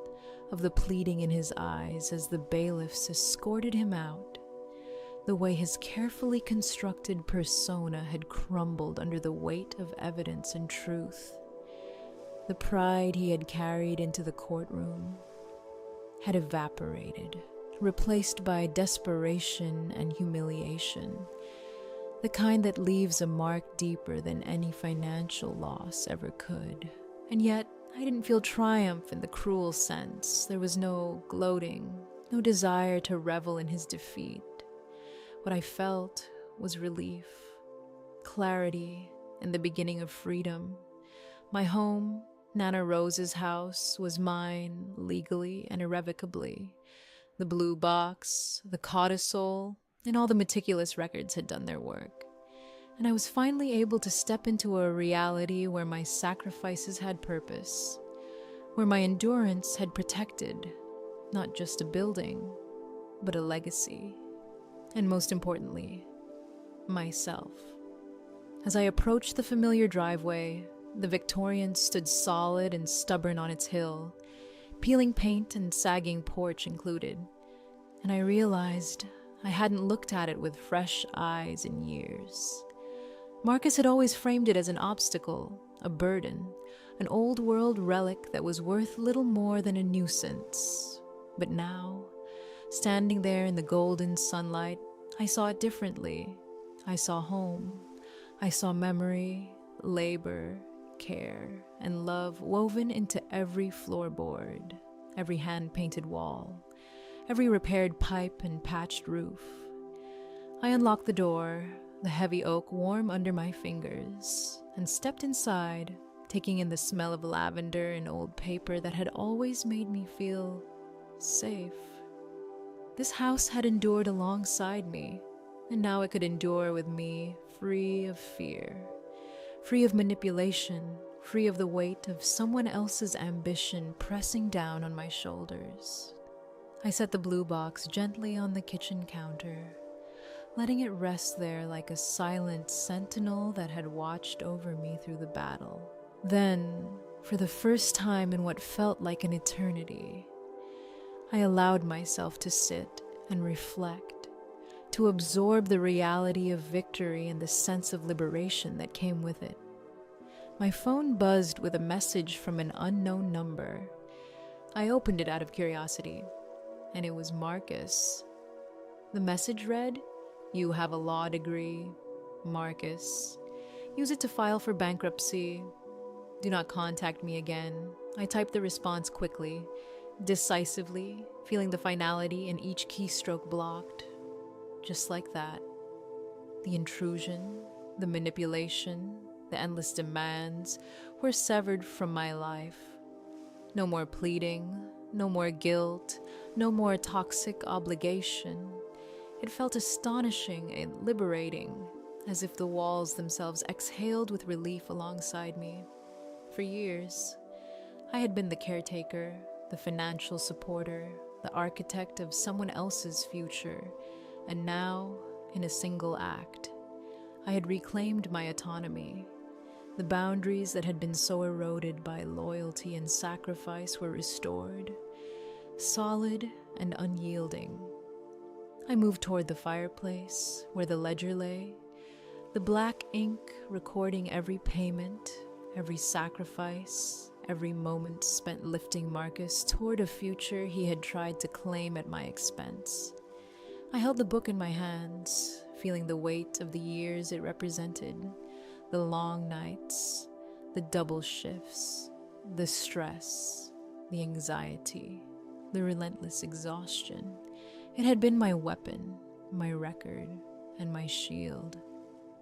of the pleading in his eyes as the bailiffs escorted him out, the way his carefully constructed persona had crumbled under the weight of evidence and truth. The pride he had carried into the courtroom had evaporated, replaced by desperation and humiliation, the kind that leaves a mark deeper than any financial loss ever could. And yet, I didn't feel triumph in the cruel sense. There was no gloating, no desire to revel in his defeat. What I felt was relief, clarity, and the beginning of freedom. My home, Nana Rose's house, was mine legally and irrevocably. The blue box, the cautisole, and all the meticulous records had done their work. And I was finally able to step into a reality where my sacrifices had purpose, where my endurance had protected not just a building, but a legacy, and most importantly, myself. As I approached the familiar driveway, the Victorian stood solid and stubborn on its hill, peeling paint and sagging porch included, and I realized I hadn't looked at it with fresh eyes in years. Marcus had always framed it as an obstacle, a burden, an old-world relic that was worth little more than a nuisance. But now, standing there in the golden sunlight, I saw it differently. I saw home. I saw memory, labor, care, and love woven into every floorboard, every hand-painted wall, every repaired pipe and patched roof. I unlocked the door, the heavy oak warm under my fingers, and stepped inside, taking in the smell of lavender and old paper that had always made me feel safe. This house had endured alongside me, and now it could endure with me, free of fear, free of manipulation, free of the weight of someone else's ambition pressing down on my shoulders. I set the blue box gently on the kitchen counter, letting it rest there like a silent sentinel that had watched over me through the battle. Then, for the first time in what felt like an eternity, I allowed myself to sit and reflect, to absorb the reality of victory and the sense of liberation that came with it. My phone buzzed with a message from an unknown number. I opened it out of curiosity, and it was Marcus. The message read, "You have a law degree, Marcus. Use it to file for bankruptcy. Do not contact me again." I typed the response quickly, decisively, feeling the finality in each keystroke blocked. Just like that. The intrusion, the manipulation, the endless demands were severed from my life. No more pleading, no more guilt, no more toxic obligation. It felt astonishing and liberating, as if the walls themselves exhaled with relief alongside me. For years, I had been the caretaker, the financial supporter, the architect of someone else's future, and now, in a single act, I had reclaimed my autonomy. The boundaries that had been so eroded by loyalty and sacrifice were restored, solid and unyielding. I moved toward the fireplace, where the ledger lay, the black ink recording every payment, every sacrifice, every moment spent lifting Marcus toward a future he had tried to claim at my expense. I held the book in my hands, feeling the weight of the years it represented, the long nights, the double shifts, the stress, the anxiety, the relentless exhaustion. It had been my weapon, my record, and my shield.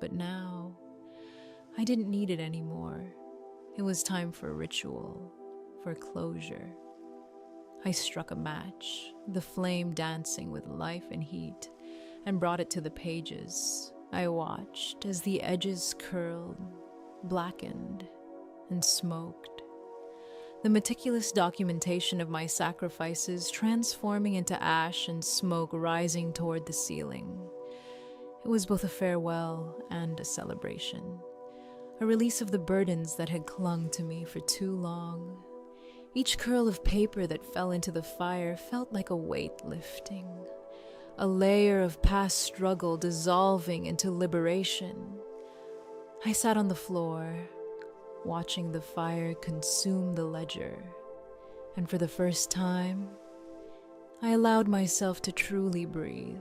But now, I didn't need it anymore. It was time for a ritual, for closure. I struck a match, the flame dancing with life and heat, and brought it to the pages. I watched as the edges curled, blackened, and smoked. The meticulous documentation of my sacrifices transforming into ash and smoke rising toward the ceiling. It was both a farewell and a celebration, a release of the burdens that had clung to me for too long. Each curl of paper that fell into the fire felt like a weight lifting, a layer of past struggle dissolving into liberation. I sat on the floor, watching the fire consume the ledger, and for the first time, I allowed myself to truly breathe.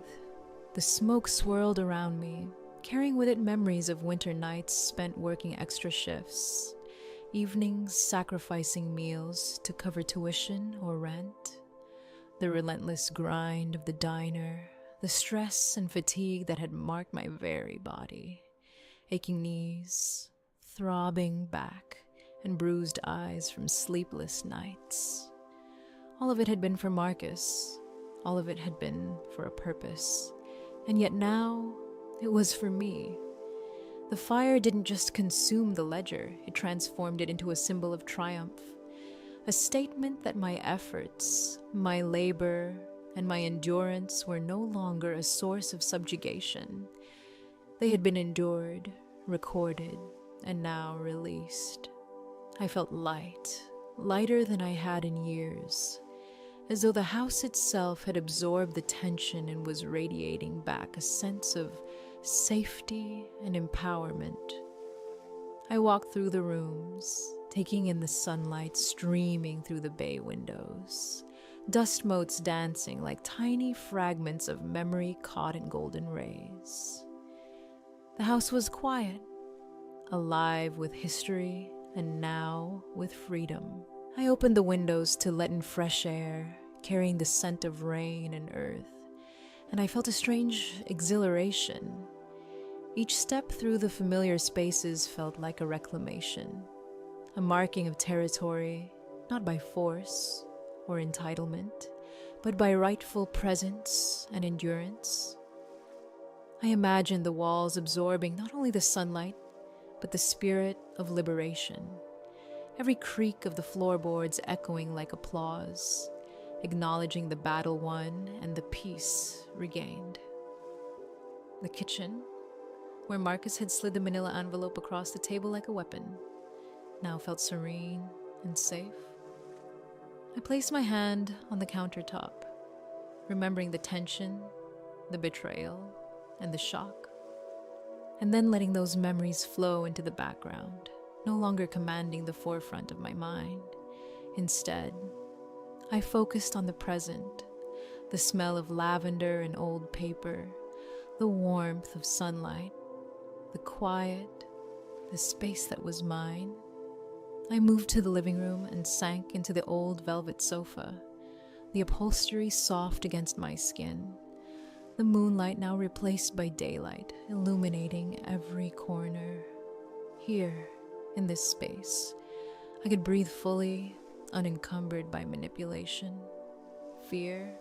The smoke swirled around me, carrying with it memories of winter nights spent working extra shifts, evenings sacrificing meals to cover tuition or rent, the relentless grind of the diner, the stress and fatigue that had marked my very body, aching knees, throbbing back, and bruised eyes from sleepless nights. All of it had been for Marcus. All of it had been for a purpose. And yet now, it was for me. The fire didn't just consume the ledger, it transformed it into a symbol of triumph. A statement that my efforts, my labor, and my endurance were no longer a source of subjugation. They had been endured, recorded, and now released. I felt light, lighter than I had in years, as though the house itself had absorbed the tension and was radiating back a sense of safety and empowerment. I walked through the rooms, taking in the sunlight streaming through the bay windows, dust motes dancing like tiny fragments of memory caught in golden rays. The house was quiet, alive with history, and now with freedom. I opened the windows to let in fresh air, carrying the scent of rain and earth, and I felt a strange exhilaration. Each step through the familiar spaces felt like a reclamation, a marking of territory, not by force or entitlement, but by rightful presence and endurance. I imagined the walls absorbing not only the sunlight, but the spirit of liberation, every creak of the floorboards echoing like applause, acknowledging the battle won and the peace regained. The kitchen, where Marcus had slid the manila envelope across the table like a weapon, now felt serene and safe. I placed my hand on the countertop, remembering the tension, the betrayal, and the shock, and then letting those memories flow into the background, no longer commanding the forefront of my mind. Instead, I focused on the present, the smell of lavender and old paper, the warmth of sunlight, the quiet, the space that was mine. I moved to the living room and sank into the old velvet sofa, the upholstery soft against my skin, the moonlight now replaced by daylight, illuminating every corner. Here, in this space, I could breathe fully, unencumbered by manipulation, fear,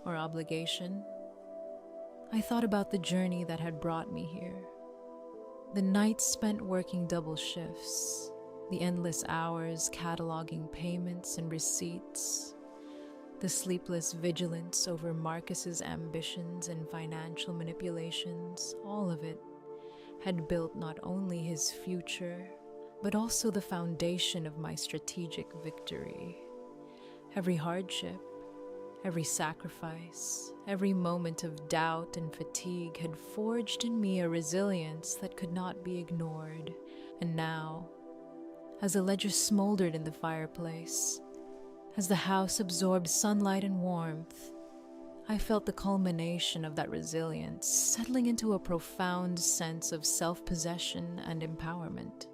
or obligation. I thought about the journey that had brought me here, the nights spent working double shifts, the endless hours cataloging payments and receipts, the sleepless vigilance over Marcus's ambitions and financial manipulations. All of it had built not only his future, but also the foundation of my strategic victory. Every hardship, every sacrifice, every moment of doubt and fatigue had forged in me a resilience that could not be ignored. And now, as the ledger smoldered in the fireplace, as the house absorbed sunlight and warmth, I felt the culmination of that resilience settling into a profound sense of self-possession and empowerment.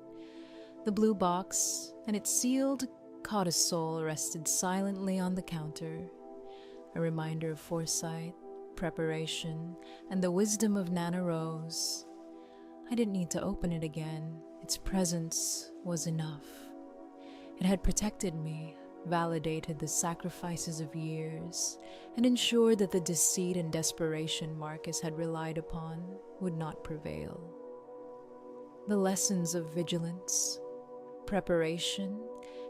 The blue box and its sealed cautisole rested silently on the counter, a reminder of foresight, preparation, and the wisdom of Nana Rose. I didn't need to open it again. Its presence was enough. It had protected me, validated the sacrifices of years, and ensured that the deceit and desperation Marcus had relied upon would not prevail. The lessons of vigilance, preparation,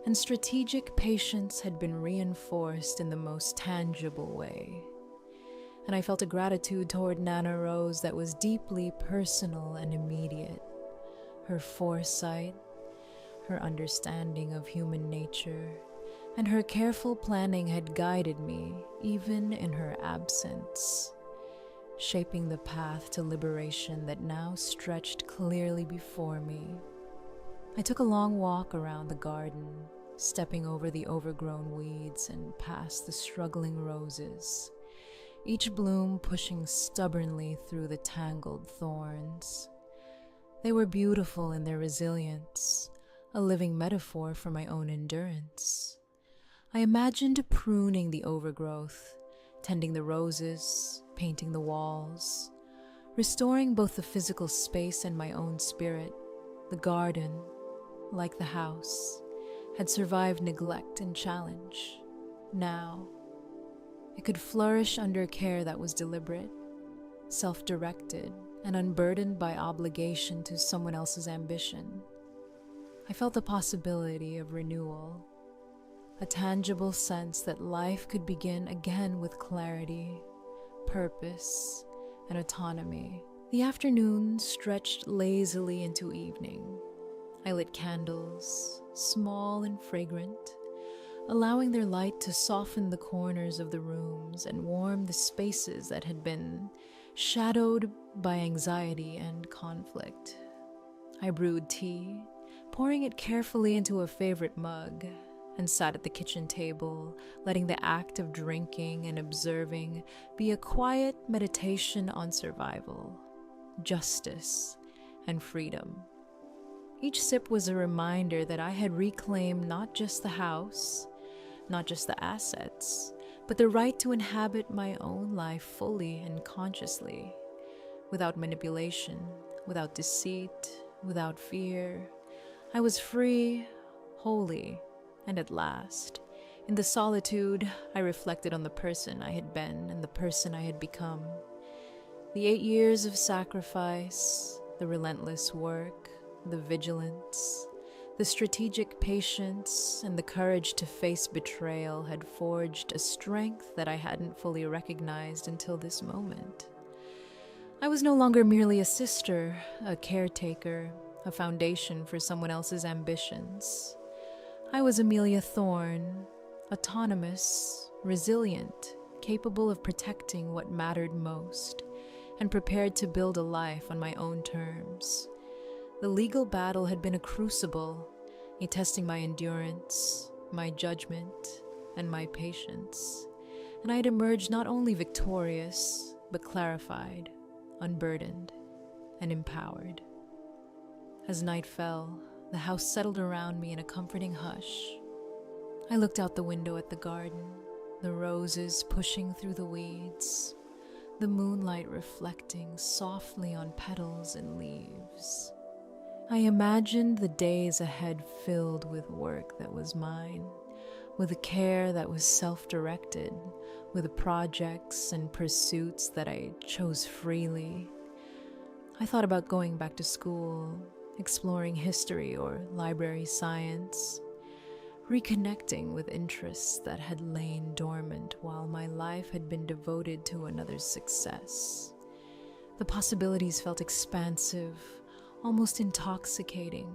and strategic patience had been reinforced in the most tangible way, and I felt a gratitude toward Nana Rose that was deeply personal and immediate. Her foresight, her understanding of human nature, and her careful planning had guided me even in her absence, shaping the path to liberation that now stretched clearly before me. I took a long walk around the garden, stepping over the overgrown weeds and past the struggling roses, each bloom pushing stubbornly through the tangled thorns. They were beautiful in their resilience, a living metaphor for my own endurance. I imagined pruning the overgrowth, tending the roses, painting the walls, restoring both the physical space and my own spirit. The garden, like the house, had survived neglect and challenge. Now, it could flourish under care that was deliberate, self-directed, and unburdened by obligation to someone else's ambition. I felt the possibility of renewal, a tangible sense that life could begin again with clarity, purpose, and autonomy. The afternoon stretched lazily into evening. I lit candles, small and fragrant, allowing their light to soften the corners of the rooms and warm the spaces that had been shadowed by anxiety and conflict. I brewed tea, pouring it carefully into a favorite mug, and sat at the kitchen table, letting the act of drinking and observing be a quiet meditation on survival, justice, and freedom. Each sip was a reminder that I had reclaimed not just the house, not just the assets, but the right to inhabit my own life fully and consciously, without manipulation, without deceit, without fear. I was free, holy, and at last, in the solitude, I reflected on the person I had been and the person I had become. The 8 years of sacrifice, the relentless work, the vigilance, the strategic patience, and the courage to face betrayal had forged a strength that I hadn't fully recognized until this moment. I was no longer merely a sister, a caretaker, a foundation for someone else's ambitions. I was Amelia Thorne, autonomous, resilient, capable of protecting what mattered most, and prepared to build a life on my own terms. The legal battle had been a crucible, a testing my endurance, my judgment, and my patience, and I had emerged not only victorious, but clarified, unburdened, and empowered. As night fell, the house settled around me in a comforting hush. I looked out the window at the garden, the roses pushing through the weeds, the moonlight reflecting softly on petals and leaves. I imagined the days ahead filled with work that was mine, with a care that was self-directed, with projects and pursuits that I chose freely. I thought about going back to school, exploring history or library science, reconnecting with interests that had lain dormant while my life had been devoted to another's success. The possibilities felt expansive, almost intoxicating,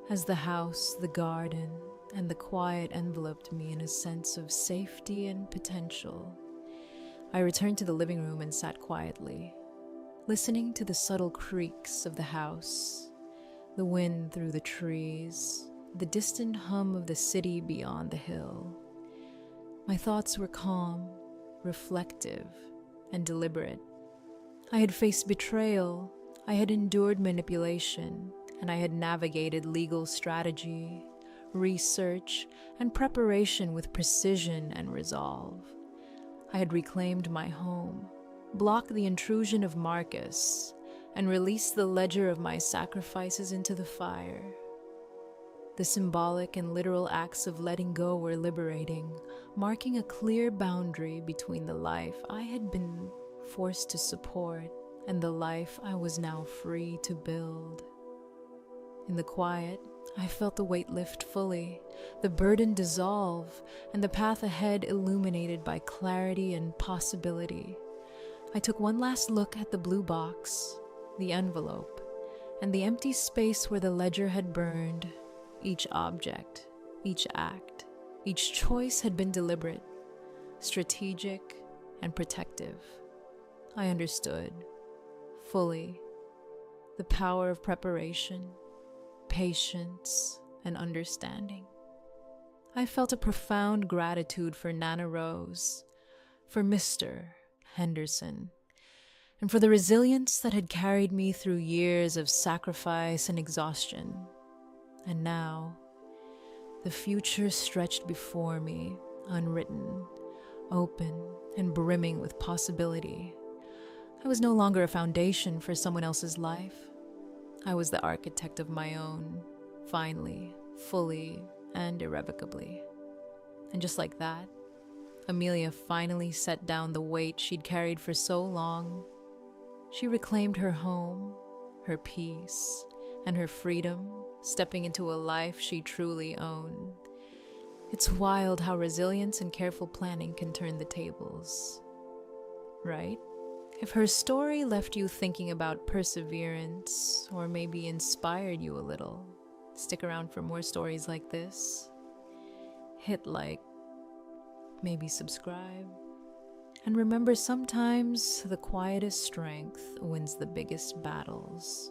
as the house, the garden, and the quiet enveloped me in a sense of safety and potential. I returned to the living room and sat quietly, listening to the subtle creaks of the house, the wind through the trees, the distant hum of the city beyond the hill. My thoughts were calm, reflective, and deliberate. I had faced betrayal, I had endured manipulation, and I had navigated legal strategy, research, and preparation with precision and resolve. I had reclaimed my home, blocked the intrusion of Marcus, and released the ledger of my sacrifices into the fire. The symbolic and literal acts of letting go were liberating, marking a clear boundary between the life I had been forced to support and the life I was now free to build. In the quiet, I felt the weight lift fully, the burden dissolve, and the path ahead illuminated by clarity and possibility. I took one last look at the blue box, the envelope, and the empty space where the ledger had burned. Each object, each act, each choice had been deliberate, strategic, and protective. I understood, fully, the power of preparation, patience, and understanding. I felt a profound gratitude for Nana Rose, for Mr. Henderson, and for the resilience that had carried me through years of sacrifice and exhaustion. And now, the future stretched before me, unwritten, open, and brimming with possibility. I was no longer a foundation for someone else's life. I was the architect of my own, finally, fully, and irrevocably. And just like that, Amelia finally set down the weight she'd carried for so long. She reclaimed her home, her peace, and her freedom, stepping into a life she truly owned. It's wild how resilience and careful planning can turn the tables, right? If her story left you thinking about perseverance, or maybe inspired you a little, stick around for more stories like this. Hit like, maybe subscribe. And remember, sometimes the quietest strength wins the biggest battles.